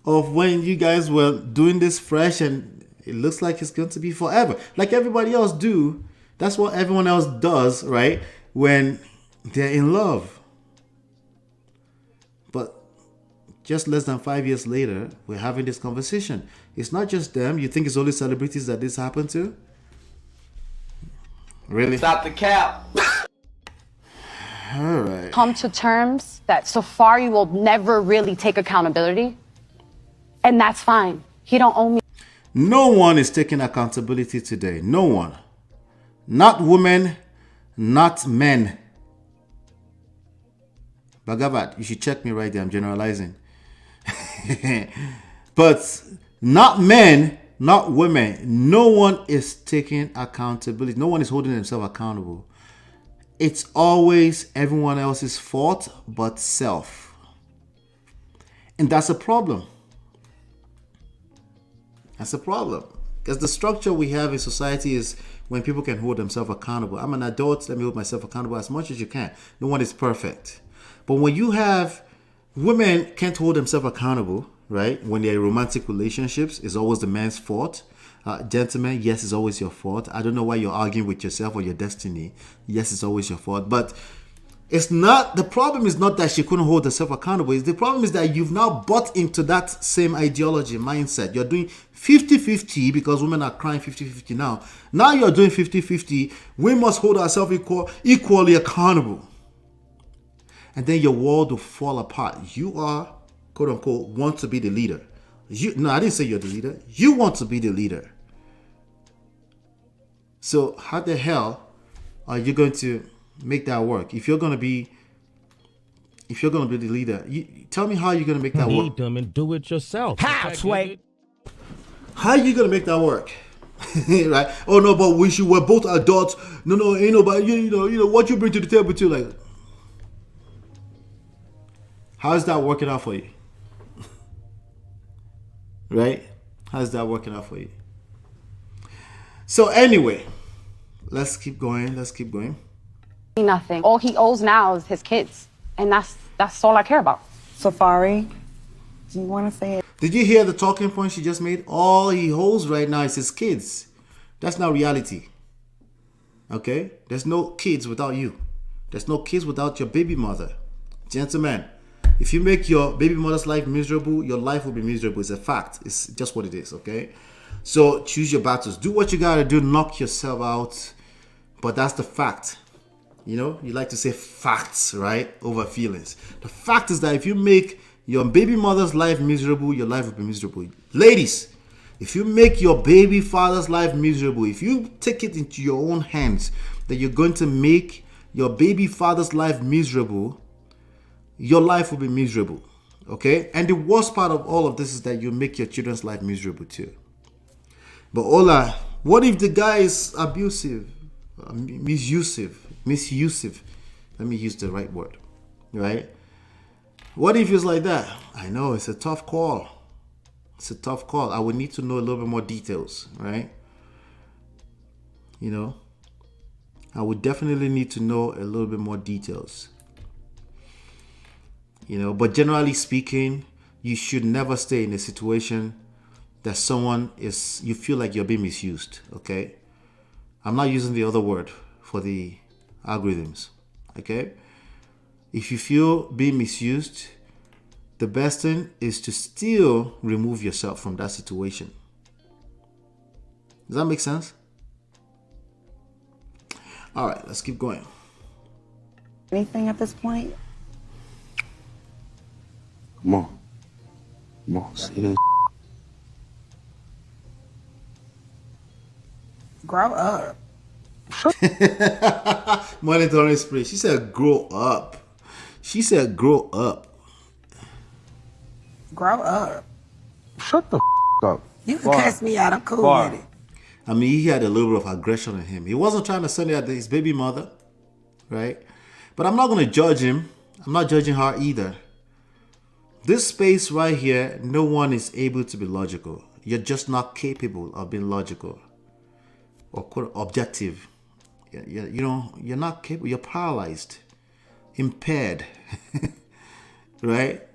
of when you guys were doing this fresh and it looks like it's going to be forever. Like everybody else do. That's what everyone else does, right? When they're in love. But just less than 5 years later, we're having this conversation. It's not just them. You think it's only celebrities that this happened to? Really? Stop the cap. All right. Come to terms that SAFAREE will never really take accountability. And that's fine. He don't owe me. No one is taking accountability today. No one. Not women, not men. Bhagavat, you should check me right there. I'm generalizing. But not men, not women. No one is taking accountability. No one is holding themselves accountable. It's always everyone else's fault but self. And that's a problem. That's a problem. Because the structure we have in society is when people can hold themselves accountable. I'm an adult, let me hold myself accountable as much as you can. No one is perfect. But when you have women can't hold themselves accountable, right? When they're in romantic relationships, it's always the man's fault. Gentlemen, yes, it's always your fault. I don't know why you're arguing with yourself or your destiny. Yes, it's always your fault. But it's not, the problem is not that she couldn't hold herself accountable. The problem is that you've now bought into that same ideology, mindset. You're doing 50-50 because women are crying 50-50 now. Now you're doing 50-50. We must hold ourselves equally accountable. And then your world will fall apart. You are, quote unquote, want to be the leader. No, I didn't say you're the leader. You want to be the leader. So how the hell are you going to make that work? If you're going to be the leader, tell me how you're going to make that work. Need them and do it yourself. How, Sway? How are you going to make that work? Right? Oh no, but we're both adults. No, ain't nobody. You know what you bring to the table too. Like, how is that working out for you? Right? How's that working out for you? So anyway, let's keep going. Nothing. All he owes now is his kids. And that's all I care about. SAFAREE, do you want to say it? Did you hear the talking point she just made? All he holds right now is his kids. That's not reality. Okay? There's no kids without you. There's no kids without your baby mother. Gentlemen, if you make your baby mother's life miserable, your life will be miserable. It's a fact. It's just what it is, okay? So choose your battles. Do what you gotta do. Knock yourself out. But that's the fact. You know, you like to say facts, right? Over feelings. The fact is that if you make your baby mother's life miserable, your life will be miserable. Ladies, if you make your baby father's life miserable, if you take it into your own hands that you're going to make your baby father's life miserable, your life will be miserable. Okay? And the worst part of all of this is that you make your children's life miserable too. But Ola, what if the guy is abusive, misusive? Let me use the right word, right? What if it's like that? I know, it's a tough call. It's a tough call. I would need to know a little bit more details, right? You know, I would definitely need to know a little bit more details. You know, but generally speaking, you should never stay in a situation that you feel like you're being misused, okay? I'm not using the other word for the algorithms, okay? If you feel being misused, the best thing is to still remove yourself from that situation. Does that make sense? All right, let's keep going. Anything at this point? Come on. Come on, see this? Grow up. Monitoring spray. She said, grow up. She said, grow up. Grow up. Shut the up. You can cuss me out. I'm cool Far. with it. I mean, he had a little bit of aggression in him. He wasn't trying to send it at his baby mother, right? But I'm not going to judge him. I'm not judging her either. This space right here, no one is able to be logical. You're just not capable of being logical or quote objective. You're not capable. You're paralyzed, impaired, right?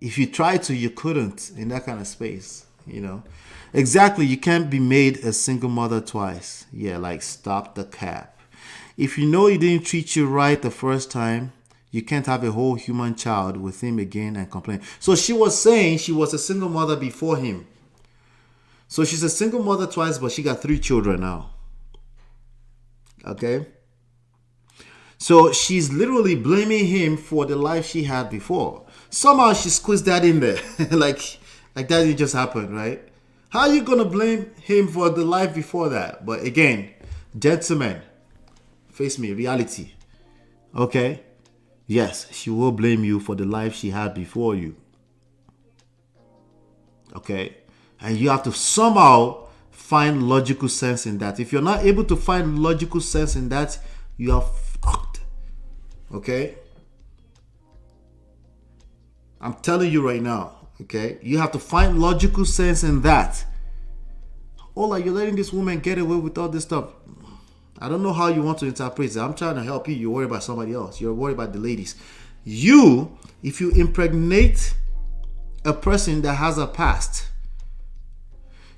If you tried to, you couldn't in that kind of space, you know. Exactly, you can't be made a single mother twice. Yeah, like stop the cap. If you know he didn't treat you right the first time, you can't have a whole human child with him again and complain. So she was saying she was a single mother before him. So she's a single mother twice, but she got 3 children now. Okay? So she's literally blaming him for the life she had before. Somehow she squeezed that in there. like that didn't just happen, right? How are you going to blame him for the life before that? But again, gentlemen, face me, reality. Okay? Yes, she will blame you for the life she had before you. Okay? And you have to somehow find logical sense in that. If you're not able to find logical sense in that, you are fucked. Okay? I'm telling you right now. Okay? You have to find logical sense in that. Ola, you're letting this woman get away with all this stuff. I don't know how you want to interpret it. I'm trying to help you. You're worried about somebody else. You're worried about the ladies. You, if you impregnate a person that has a past,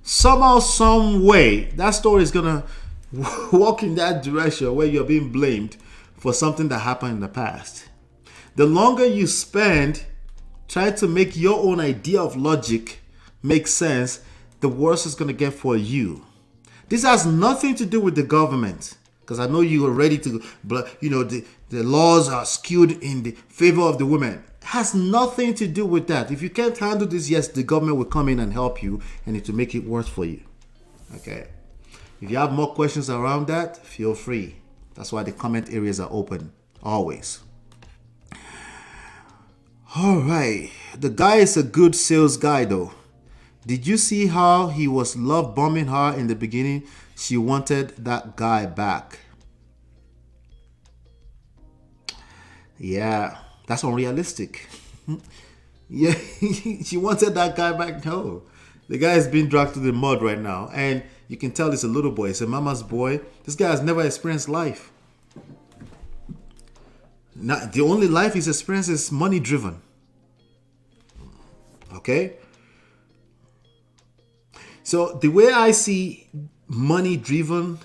somehow, some way, that story is going to walk in that direction where you're being blamed for something that happened in the past. The longer you spend trying to make your own idea of logic make sense, the worse it's going to get for you. This has nothing to do with the government, because I know you are ready to, the laws are skewed in the favor of the women. It has nothing to do with that. If you can't handle this, yes, the government will come in and help you, and it will make it worse for you. Okay. If you have more questions around that, feel free. That's why the comment areas are open always. All right. The guy is a good sales guy, though. Did you see how he was love bombing her in the beginning? She wanted that guy back. Yeah, that's unrealistic. Yeah, she wanted that guy back. No, the guy is being dragged to the mud right now. And you can tell it's a little boy. It's a mama's boy. This guy has never experienced life. Now, the only life he's experienced is money driven. Okay? So the way I see money-driven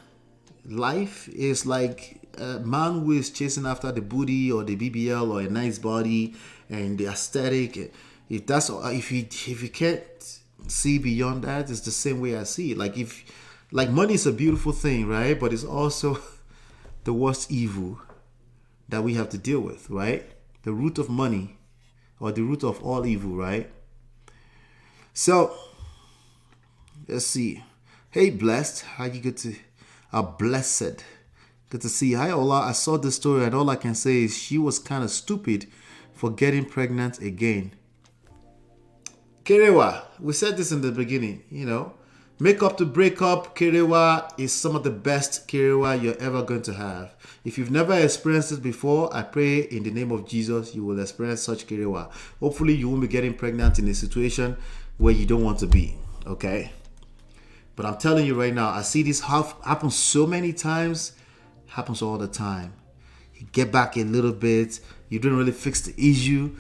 life is like a man who is chasing after the booty or the BBL or a nice body and the aesthetic. If you can't see beyond that, it's the same way I see it. Like money is a beautiful thing, right? But it's also the worst evil that we have to deal with, right? The root of money, or the root of all evil, right? So let's see. Hey, blessed. How you get to blessed? Good to see you. Hi, Ola. I saw this story, and all I can say is she was kind of stupid for getting pregnant again. Kerewa, we said this in the beginning, you know. Make up to break up, Kerewa is some of the best Kerewa you're ever going to have. If you've never experienced this before, I pray in the name of Jesus, you will experience such Kerewa. Hopefully, you won't be getting pregnant in a situation where you don't want to be, okay? But I'm telling you right now, I see this happen so many times, happens all the time. You get back a little bit, you didn't really fix the issue,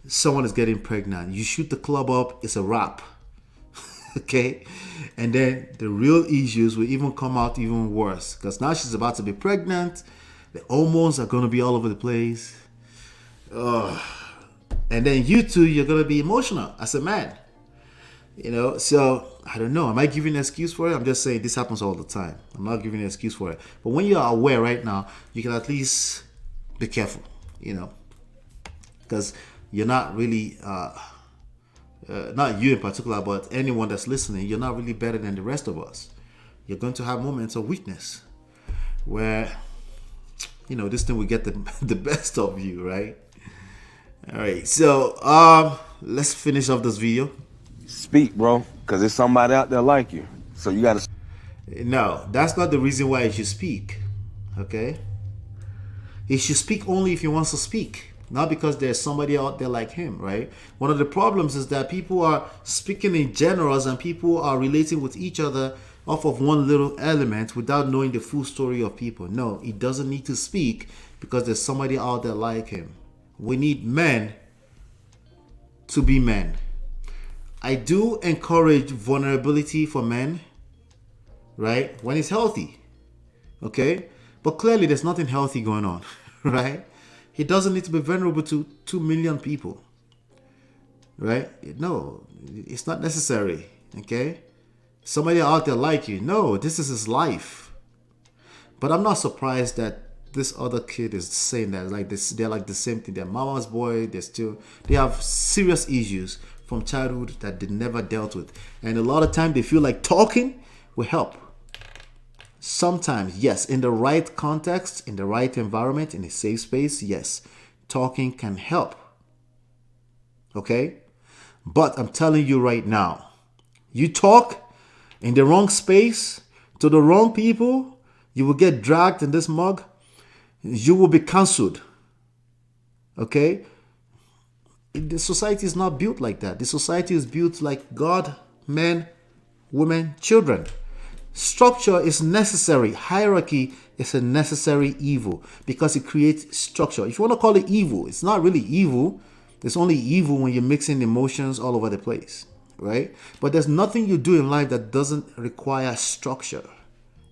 someone is getting pregnant. You shoot the club up, it's a wrap. Okay? And then the real issues will even come out even worse. Because now she's about to be pregnant. The hormones are going to be all over the place. Ugh. And then you two, you're going to be emotional as a man. You know, so I don't know. Am I giving an excuse for it? I'm just saying this happens all the time. I'm not giving an excuse for it. But when you are aware right now, you can at least be careful, you know. Because you're not really... not you in particular, but anyone that's listening, you're not really better than the rest of us. You're going to have moments of weakness where, you know, this thing will get the best of you, right? All right, so let's finish off this video. Speak, bro, because there's somebody out there like you. So you got to... No, that's not the reason why he should speak, okay? He should speak only if he wants to speak. Not because there's somebody out there like him, right? One of the problems is that people are speaking in generals and people are relating with each other off of one little element without knowing the full story of people. No, he doesn't need to speak because there's somebody out there like him. We need men to be men. I do encourage vulnerability for men, right? When it's healthy, okay? But clearly there's nothing healthy going on, right? He doesn't need to be vulnerable to 2 million people, right? No, it's not necessary, okay? Somebody out there like you, no, this is his life. But I'm not surprised that this other kid is saying that, like this, they're like the same thing. They're mama's boy. They have serious issues from childhood that they never dealt with, and a lot of time they feel like talking will help. Sometimes, yes, in the right context, in the right environment, in a safe space, yes, talking can help. Okay? But I'm telling you right now, you talk in the wrong space to the wrong people, you will get dragged in this mug. You will be cancelled. Okay? The society is not built like that. The society is built like God, men, women, children. Structure is necessary. Hierarchy is a necessary evil because it creates structure. If you want to call it evil, it's not really evil. It's only evil when you're mixing emotions all over the place, right? But there's nothing you do in life that doesn't require structure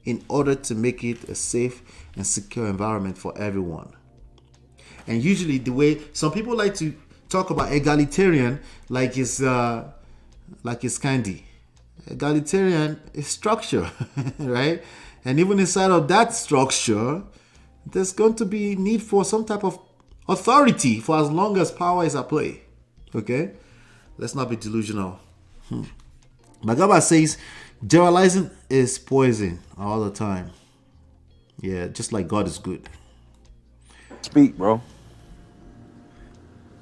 in order to make it a safe and secure environment for everyone. And usually the way some people like to talk about egalitarian like it's candy. Egalitarian is structure, right? And even inside of that structure, there's going to be need for some type of authority for as long as power is at play. Okay? Let's not be delusional. Magaba says, generalizing is poison all the time. Yeah, just like God is good. Speak, bro.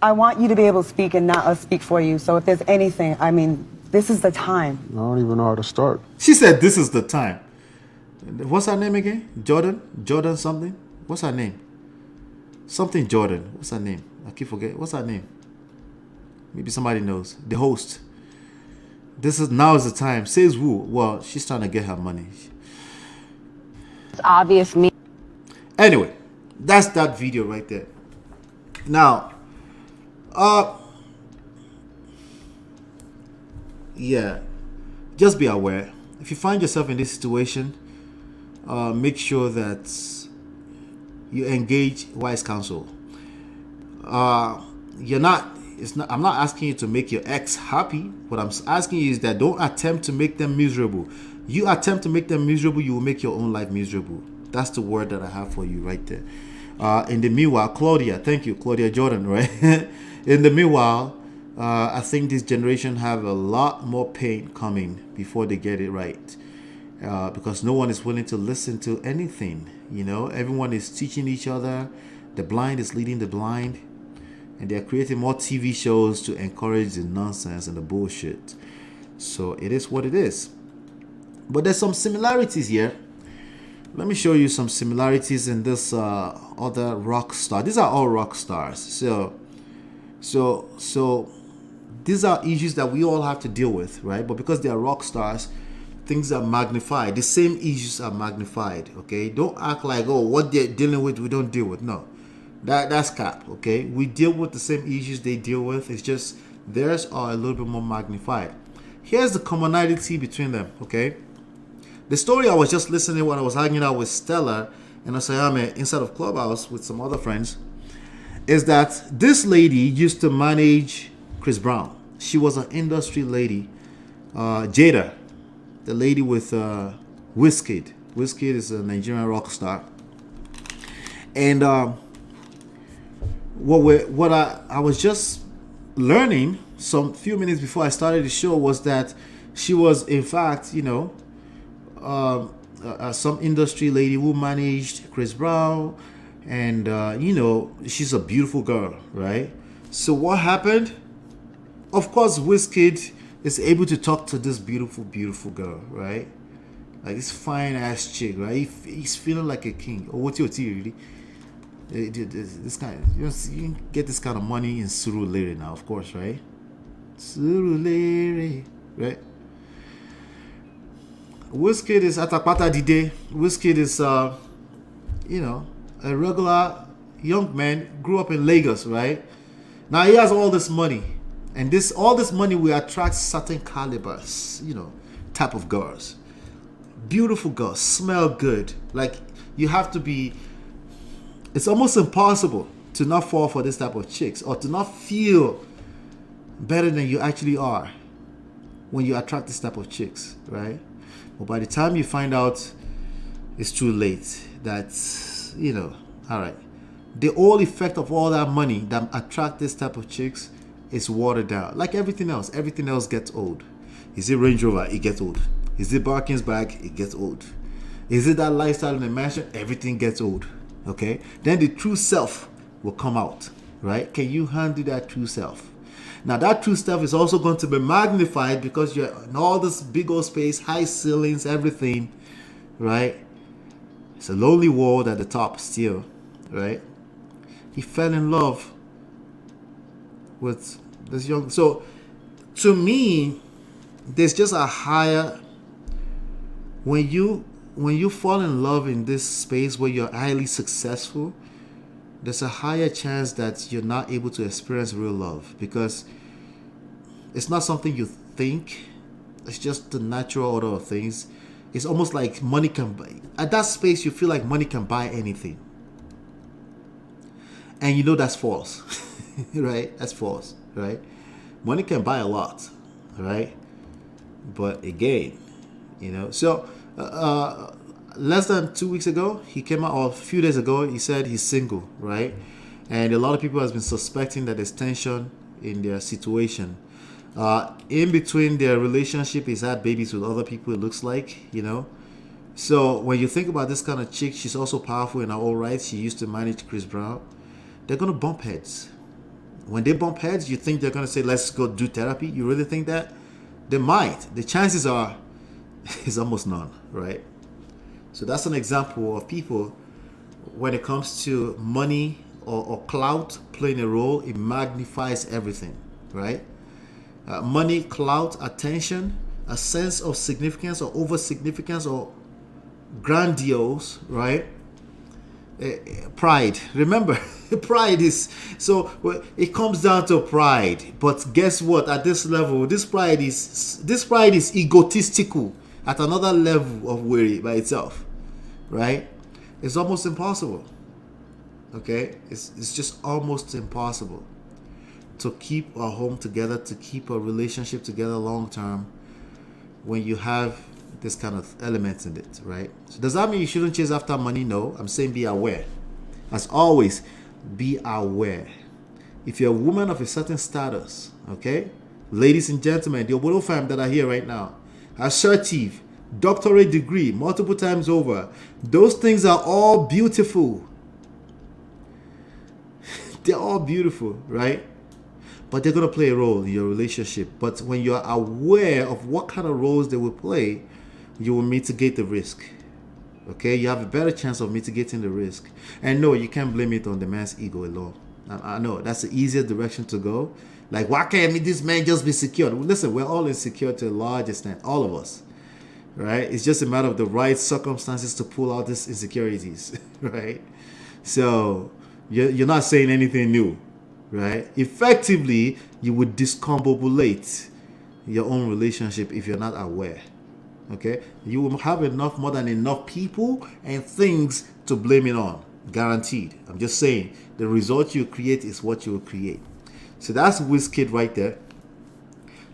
I want you to be able to speak and not us speak for you. So if there's anything, I mean, this is the time. I don't even know how to start. She said this is the time. What's her name again? Jordan something? What's her name? Something Jordan. What's her name? I keep forgetting. What's her name? Maybe somebody knows. The host. Now is the time. Says who? Well, she's trying to get her money. It's obvious me. Anyway, that's that video right there. Now, yeah, just be aware. If you find yourself in this situation, make sure that you engage wise counsel. I'm not asking you to make your ex happy. What I'm asking you is that don't attempt to make them miserable. You attempt to make them miserable, you will make your own life miserable. That's the word that I have for you right there. In the meanwhile, Claudia, thank you, Claudia Jordan, right? In the meanwhile, I think this generation have a lot more pain coming before they get it right. Because no one is willing to listen to anything You know, everyone is teaching each other. The blind is leading the blind. And they're creating more TV shows to encourage the nonsense and the bullshit. So it is what it is. But there's some similarities here. Let me show you some similarities in this other rock star. These are all rock stars. So these are issues that we all have to deal with, right? But because they are rock stars, things are magnified. The same issues are magnified, okay? Don't act like, oh, what they're dealing with, we don't deal with. No, that's cap, okay? We deal with the same issues they deal with. It's just theirs are a little bit more magnified. Here's the commonality between them, okay? The story I was just listening when I was hanging out with Stella and Osayame inside of Clubhouse with some other friends is that this lady used to manage Chris Brown. She was an industry lady. Jada, the lady with Wizkid. Wizkid is a Nigerian rock star. And what I was just learning some few minutes before I started the show was that she was, in fact, you know, some industry lady who managed Chris Brown, and you know, she's a beautiful girl, right? So what happened? Of course, Wizkid is able to talk to this beautiful girl, right? Like this fine ass chick, right? He's feeling like a king. Oh, what's your tea, really? This kind, you can get this kind of money in Surulere now, of course, right? Surulere, right? Wizkid is Atakpata Dide. Wizkid is, you know, a regular young man, grew up in Lagos, right? Now he has all this money, and all this money will attract certain calibers, you know, type of girls. Beautiful girls, smell good. Like, you have to be, it's almost impossible to not fall for this type of chicks or to not feel better than you actually are when you attract this type of chicks, right? But by the time you find out, it's too late. That's, you know, all right. The whole effect of all that money that attract this type of chicks is watered down. Like everything else gets old. Is it Range Rover? It gets old. Is it Barkins bag? It gets old. Is it that lifestyle in the mansion? Everything gets old. Okay? Then the true self will come out, right? Can you handle that true self? Now that true self is also going to be magnified because you're in all this big old space, high ceilings, everything, right? It's a lonely world at the top still, right? He fell in love with this young. So to me, there's just a higher, when you fall in love in this space where you're highly successful, there's a higher chance that you're not able to experience real love because it's not something you think. It's just the natural order of things. It's almost like money can buy. At that space, you feel like money can buy anything. And you know that's false, right? That's false, right? Money can buy a lot, right? But again, you know, so less than 2 weeks ago, he came out, or a few days ago, he said he's single, right? And a lot of people has been suspecting that there's tension in their situation. In between their relationship, he's had babies with other people, it looks like, you know. So when you think about this kind of chick, she's also powerful in her own right. She used to manage Chris Brown. They're going to bump heads. When they bump heads, you think they're going to say, let's go do therapy? You really think that? They might. The chances are, is almost none, right? So that's an example of people, when it comes to money or clout playing a role, it magnifies everything, right? Money, clout, attention, a sense of significance or over significance or grandiose, right? Pride. Remember, pride is, so it comes down to pride. But guess what? At this level, this pride is egotistical at another level of worry by itself, right? It's almost impossible. Okay, it's just almost impossible to keep a home together, to keep a relationship together long term when you have this kind of elements in it, right? So does that mean you shouldn't chase after money? No, I'm saying be aware. As always, be aware. If you're a woman of a certain status, okay, ladies and gentlemen, the Obodo fam that are here right now, assertive, doctorate degree multiple times over. Those things are all beautiful. They're all beautiful, right? But they're going to play a role in your relationship. But when you're aware of what kind of roles they will play, you will mitigate the risk. Okay? You have a better chance of mitigating the risk. And no, you can't blame it on the man's ego alone. I know that's the easiest direction to go. Like, why can't this man just be secure? Listen, we're all insecure to a large extent, all of us, right? It's just a matter of the right circumstances to pull out these insecurities, right? So you're not saying anything new, right? Effectively, you would discombobulate your own relationship if you're not aware, okay? You will have more than enough people and things to blame it on, guaranteed. I'm just saying, the result you create is what you will create. So that's WizKid right there.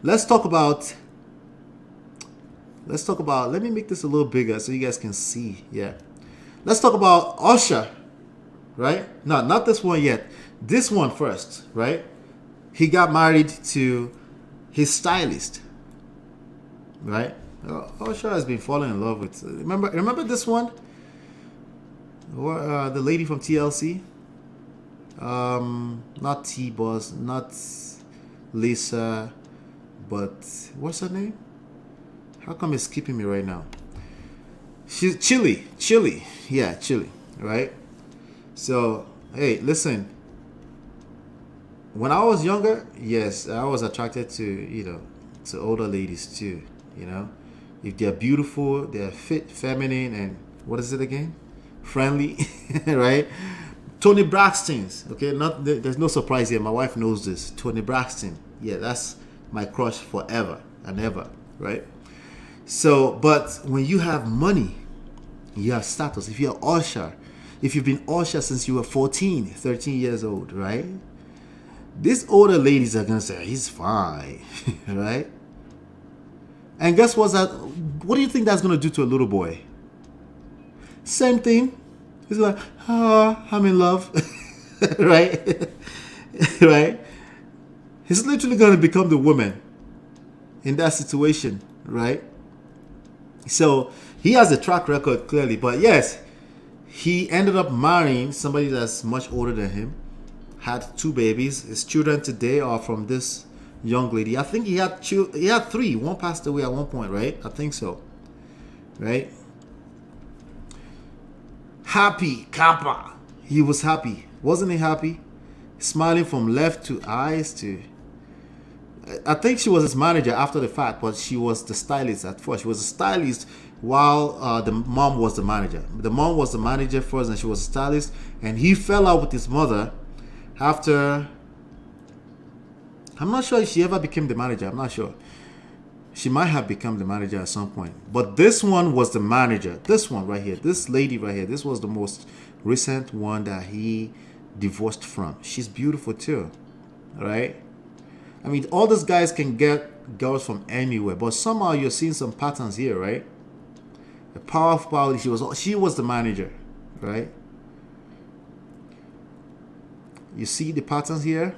Let's talk about, let me make this a little bigger so you guys can see. Yeah. Let's talk about Usher, right? No, not this one yet. This one first, right? He got married to his stylist, right? Usher has been falling in love with, remember this one? The lady from TLC? Not T-Boss, not Lisa, but what's her name? How come it's skipping me right now? She's Chili, yeah, Chili, right? So, hey, listen. When I was younger, yes, I was attracted to, to older ladies too, If they're beautiful, they're fit, feminine, and what is it again? Friendly, right? Tony Braxton's, okay? There's no surprise here. My wife knows this. Tony Braxton, yeah, that's my crush forever and ever, right? So, but when you have money, you have status. If you're Usher, if you've been Usher since you were 14, 13 years old, right? These older ladies are gonna say, he's fine, right? And guess what do you think that's gonna do to a little boy? Same thing. He's like, I'm in love, right? Right? He's literally going to become the woman in that situation, right? So he has a track record clearly, but yes, he ended up marrying somebody that's much older than him, had 2 babies. His children today are from this young lady. I think he had 3. One passed away at one point, right? I think so, right? Happy, Kappa. He was happy. Wasn't he happy? Smiling from left to eyes to... I think she was his manager after the fact, but she was the stylist at first. She was a stylist while the mom was the manager. The mom was the manager first and she was a stylist. And he fell out with his mother after... I'm not sure if she ever became the manager. I'm not sure. She might have become the manager at some point. But this one was the manager. This one right here. This lady right here. This was the most recent one that he divorced from. She's beautiful too. Right? I mean, all these guys can get girls from anywhere. But somehow you're seeing some patterns here, right? The powerful, she was the manager. Right? You see the patterns here?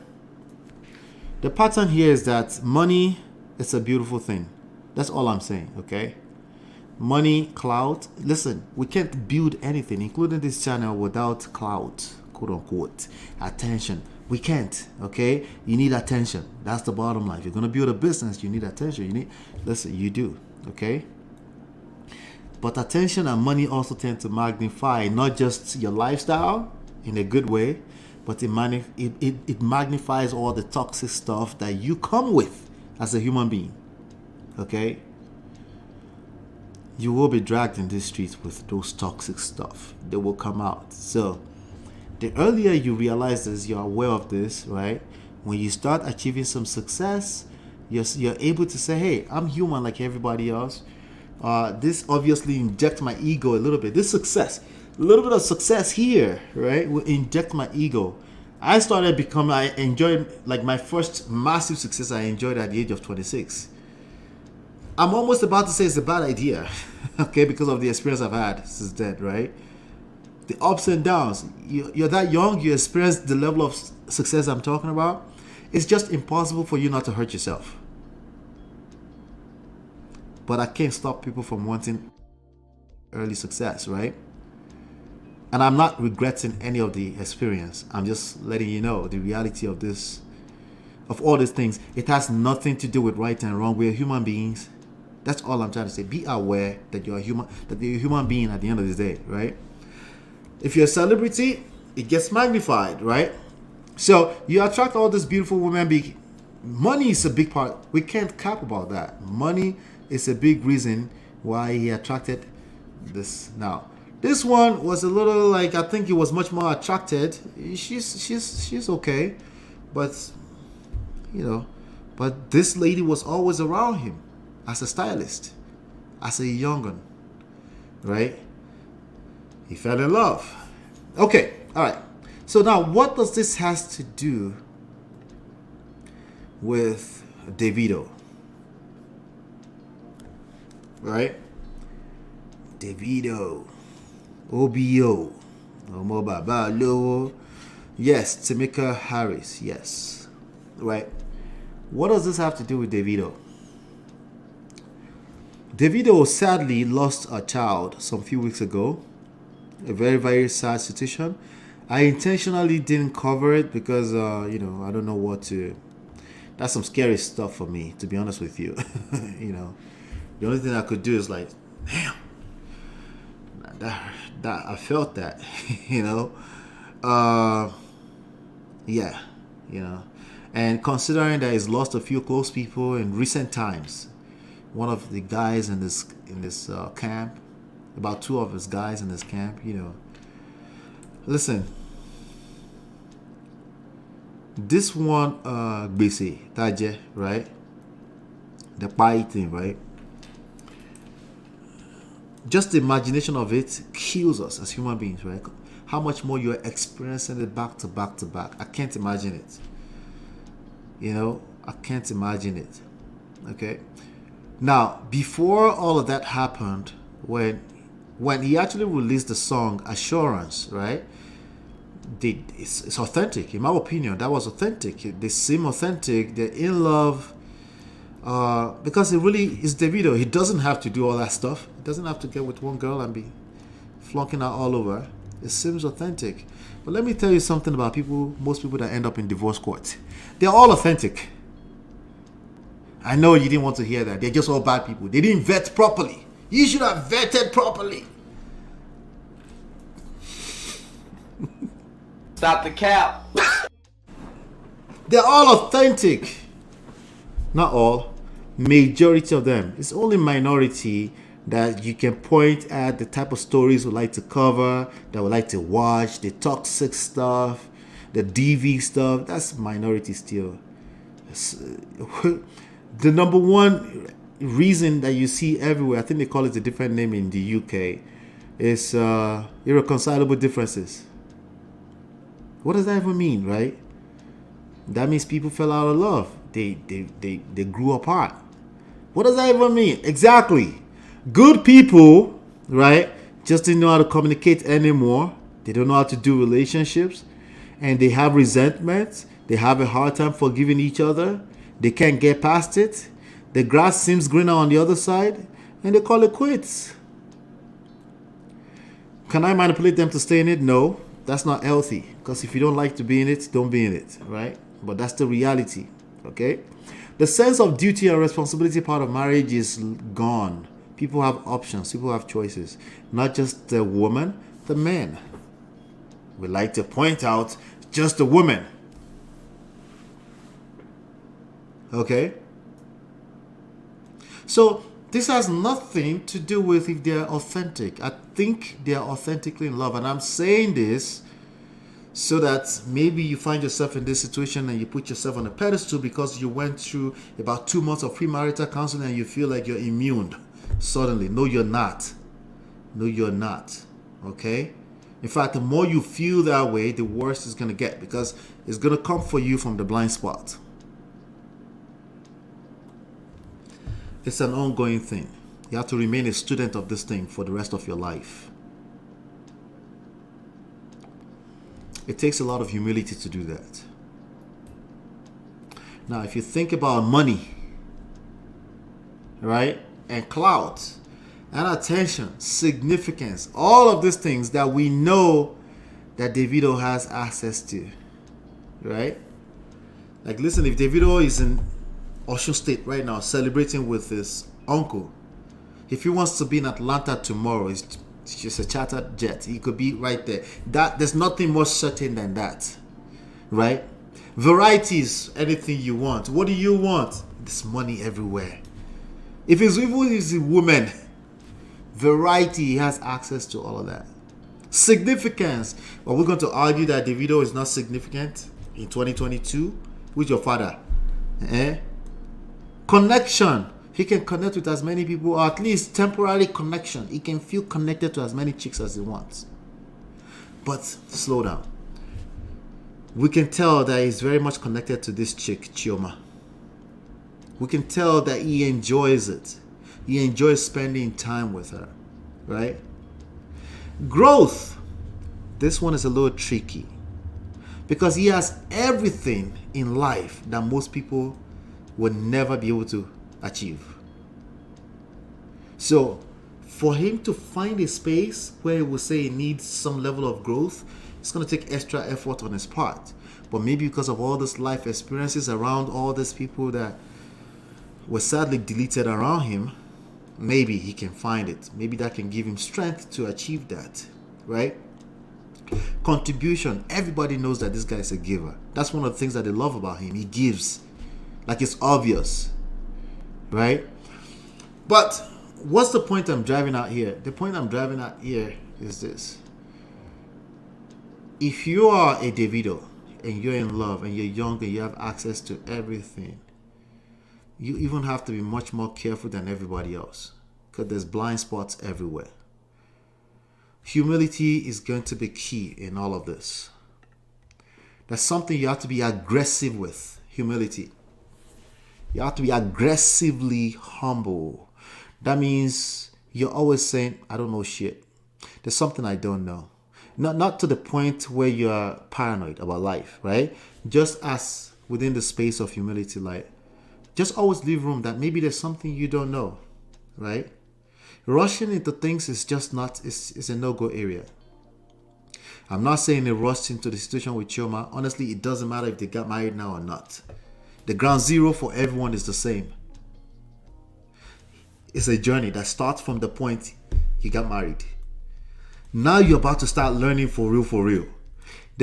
The pattern here is that money... it's a beautiful thing. That's all I'm saying, okay? Money, clout. Listen, we can't build anything, including this channel, without clout, quote unquote. Attention. We can't, okay? You need attention. That's the bottom line. If you're going to build a business, you need attention. Listen, you do, okay? But attention and money also tend to magnify not just your lifestyle in a good way, but it magnifies all the toxic stuff that you come with as a human being, okay? You will be dragged in these streets with those toxic stuff. They will come out. So the earlier you realize this, you're aware of this, right? When you start achieving some success, you're able to say, hey, I'm human like everybody else. This obviously injects my ego a little bit. This success, a little bit of success here, right, will inject my ego. I enjoyed, like, my first massive success I enjoyed at the age of 26. I'm almost about to say it's a bad idea, okay, because of the experience I've had since then, right? The ups and downs. You're that young, you experience the level of success I'm talking about. It's just impossible for you not to hurt yourself. but I can't stop people from wanting early success, right? And I'm not regretting any of the experience. I'm just letting you know the reality of this, of all these things. It has nothing to do with right and wrong. We're human beings. That's all I'm trying to say. Be aware that you're a human being at the end of the day, right? If you're a celebrity, it gets magnified, right? So you attract all these beautiful women. Money is a big part. We can't cap about that. Money is a big reason why he attracted this. Now, this one was a little like, I think he was much more attracted. She's okay, but but this lady was always around him as a stylist, as a young one, right? He fell in love. Okay, all right. So now, what does this has to do with Davido? Right? Davido. OBO. Omo Baba Lowo. Yes, Tamika Harris. Yes. Right? What does this have to do with Davido? Davido sadly lost a child some few weeks ago. A very, very sad situation. I intentionally didn't cover it because, I don't know what to... That's some scary stuff for me, to be honest with you. The only thing I could do is like, damn, that I felt that, yeah, and considering that he's lost a few close people in recent times, one of the guys in this camp, about two of his guys in this camp, listen, this one BC Taje, right? The pie thing, right? Just the imagination of it kills us as human beings, right? How much more you're experiencing it back to back to back. I can't imagine it. I can't imagine it. Okay. Now, before all of that happened, when he actually released the song Assurance, right? It's authentic. In my opinion, that was authentic. They seem authentic. They're in love. Because it really is Davido. He doesn't have to do all that stuff. He doesn't have to get with one girl and be flunking out all over. It seems authentic. But let me tell you something about most people that end up in divorce court. They're all authentic. I know you didn't want to hear that. They're just all bad people. They didn't vet properly. You should have vetted properly. Stop the cap. They're all authentic. Not all. Majority of them. It's only minority that you can point at the type of stories we like to cover, that we like to watch, the toxic stuff, the DV stuff. That's minority still. The number one reason that you see everywhere, I think they call it a different name in the UK, is irreconcilable differences. What does that even mean, right? That means people fell out of love. They grew apart. What does that even mean? Exactly. Good people, right, just didn't know how to communicate anymore. They don't know how to do relationships. And they have resentment. They have a hard time forgiving each other. They can't get past it. The grass seems greener on the other side. And they call it quits. Can I manipulate them to stay in it? No. That's not healthy. Because if you don't like to be in it, don't be in it, right? But that's the reality, okay? The sense of duty and responsibility part of marriage is gone. People have options. People have choices. Not just the woman, the man. We like to point out just the woman. Okay? So, this has nothing to do with if they're authentic. I think they're authentically in love. And I'm saying this so that maybe you find yourself in this situation and you put yourself on a pedestal because you went through about 2 months of premarital counseling and you feel like you're immune suddenly. No, you're not. No, you're not. Okay? In fact, the more you feel that way, the worse it's going to get because it's going to come for you from the blind spot. It's an ongoing thing. You have to remain a student of this thing for the rest of your life. It takes a lot of humility to do that. Now, if you think about money, right? and clout and attention, significance, all of these things that we know that Davido has access to, right? Like, listen, if Davido is in Osun State right now celebrating with his uncle, if he wants to be in Atlanta tomorrow, it's just a chartered jet. He could be right there. There's nothing more certain than that, right? Varieties, anything you want. What do you want? There's money everywhere. If it's even if it's a woman, variety, he has access to all of that. Significance. Are we going to argue that Davido is not significant in 2022? With your father? Connection. He can connect with as many people, or at least temporary connection. He can feel connected to as many chicks as he wants. But slow down. We can tell that he's very much connected to this chick, Chioma. We can tell that he enjoys it. He enjoys spending time with her, right? Growth. This one is a little tricky because he has everything in life that most people would never be able to achieve. So for him to find a space where he will say he needs some level of growth, it's going to take extra effort on his part. But maybe because of all this life experiences around all these people that were sadly deleted around him, maybe he can find it. Maybe that can give him strength to achieve that, right? Contribution. Everybody knows that this guy is a giver. That's one of the things that they love about him. He gives. Like, it's obvious, right? But what's the point I'm driving at here? The point I'm driving at here is this. If you are a Davido and you're in love and you're young and you have access to everything, you even have to be much more careful than everybody else because there's blind spots everywhere. Humility is going to be key in all of this. That's something you have to be aggressive with. Humility. You have to be aggressively humble. That means you're always saying, I don't know shit. There's something I don't know. Not to the point where you're paranoid about life, right? Just as within the space of humility, like, just always leave room that maybe there's something you don't know, right? Rushing into things is just not, it's a no-go area. I'm not saying they rushed into the situation with Chioma. Honestly, it doesn't matter if they got married now or not. The ground zero for everyone is the same. It's a journey that starts from the point you got married. Now you're about to start learning for real.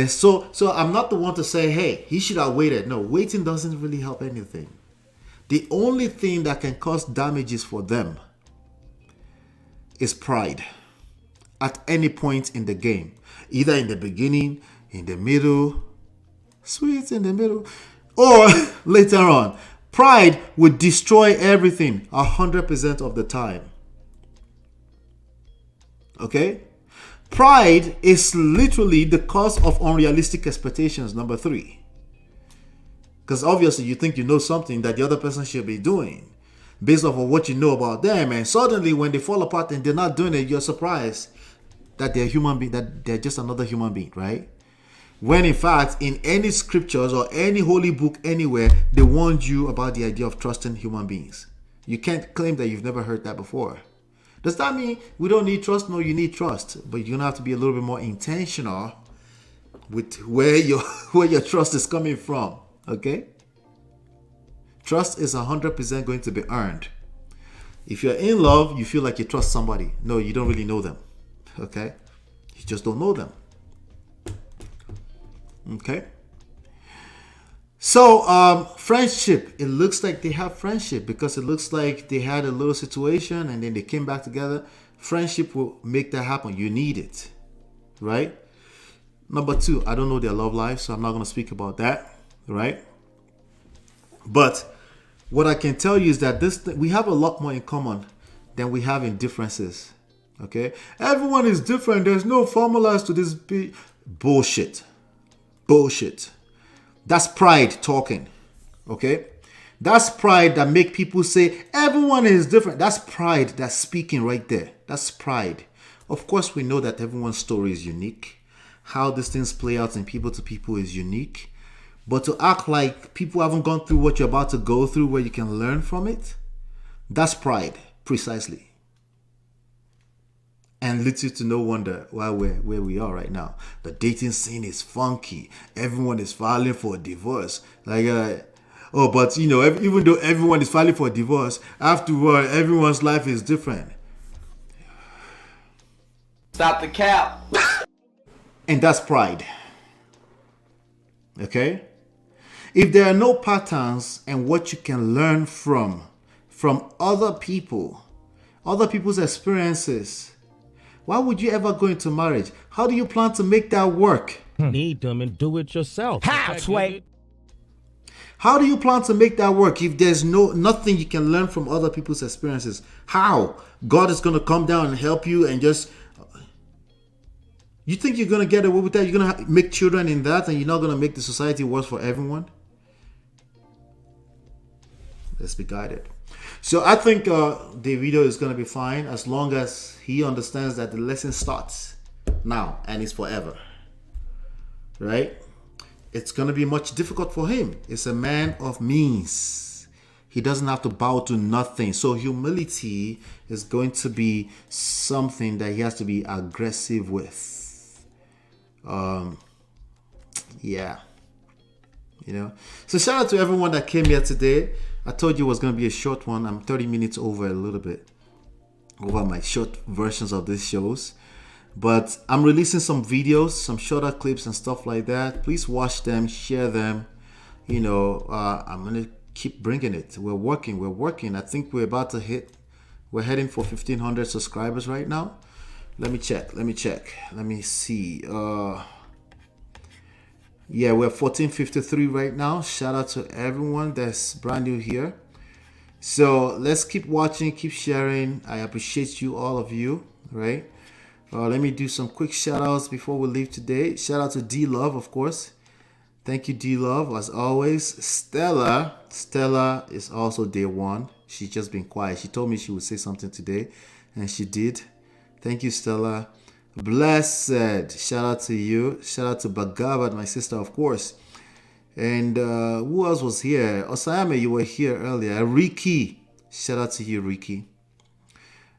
So I'm not the one to say, hey, he should have waited. No, waiting doesn't really help anything. The only thing that can cause damages for them is pride at any point in the game. Either in the beginning, in the middle, sweet in the middle, or later on. Pride would destroy everything 100% of the time. Okay? Pride is literally the cause of unrealistic expectations, number 3. Because obviously you think you know something that the other person should be doing based off of what you know about them, and suddenly when they fall apart and they're not doing it, you're surprised that they're human being, that they're just another human being, right? When in fact, in any scriptures or any holy book anywhere, they warned you about the idea of trusting human beings. You can't claim that you've never heard that before. Does that mean we don't need trust? No, you need trust, but you're gonna have to be a little bit more intentional with where your trust is coming from. Okay? Trust is 100% going to be earned. If you're in love, you feel like you trust somebody. No, you don't really know them. Okay? You just don't know them. Okay? So, friendship. It looks like they have friendship because it looks like they had a little situation and then they came back together. Friendship will make that happen. You need it. Right? Number 2, I don't know their love life, so I'm not going to speak about that. Right? But what I can tell you is that we have a lot more in common than we have in differences. Okay? Everyone is different. There's no formulas to this bullshit. That's pride talking. Okay? That's pride that make people say everyone is different. That's pride that's speaking right there. That's pride. Of course, we know that everyone's story is unique. How these things play out in people to people is unique. But to act like people haven't gone through what you're about to go through where you can learn from it, that's pride. Precisely. And little to no wonder why we're where we are right now. The dating scene is funky. Everyone is filing for a divorce. But you know, even though everyone is filing for a divorce, afterward, everyone's life is different. Stop the cap. And that's pride. Okay? If there are no patterns and what you can learn from other people, other people's experiences, why would you ever go into marriage? How do you plan to make that work? Need them and do it yourself. How, Sway? How do you plan to make that work if there's nothing you can learn from other people's experiences? How? God is going to come down and help you and just... You think you're going to get away with that? You're going to make children in that and you're not going to make the society worse for everyone? Let's be guided. So I think the video is going to be fine as long as he understands that the lesson starts now and it's forever. Right? It's going to be much difficult for him. It's a man of means. He doesn't have to bow to nothing. So humility is going to be something that he has to be aggressive with. Yeah. You know. So shout out to everyone that came here today. I told you it was going to be a short one. I'm 30 minutes over a little bit. Over my short versions of these shows. But I'm releasing some videos, some shorter clips and stuff like that. Please watch them, share them. You know, I'm going to keep bringing it. We're working. I think we're heading for 1,500 subscribers right now. Let me check. Let me see. Yeah, we're 1453 right now. Shout out to everyone that's brand new here. So let's keep watching, keep sharing. I appreciate you, all of you, right? Let me do some quick shout outs before we leave today. Shout out to D Love, of course. Thank you, D Love, as always. Stella is also day one. She's just been quiet. She told me she would say something today, and she did. Thank you, Stella. Blessed, shout out to you. Shout out to Bagabat, my sister, of course. And who else was here? Osayame, you were here earlier. Riki, shout out to you, Riki.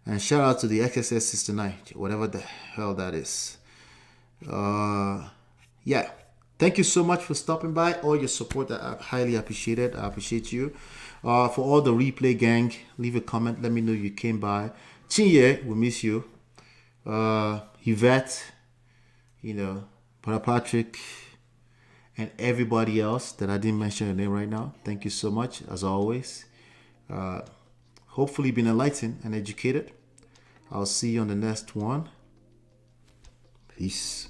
And shout out to the XSS Sister Night, whatever the hell that is. Yeah, thank you so much for stopping by. All your support, I highly appreciate it. I appreciate you. For all the replay gang, leave a comment. Let me know you came by. Chinye, we miss you. Yvette, you know, Brother Patrick, and everybody else that I didn't mention your name right now. Thank you so much, as always. Hopefully been enlightened and educated. I'll see you on the next one. Peace.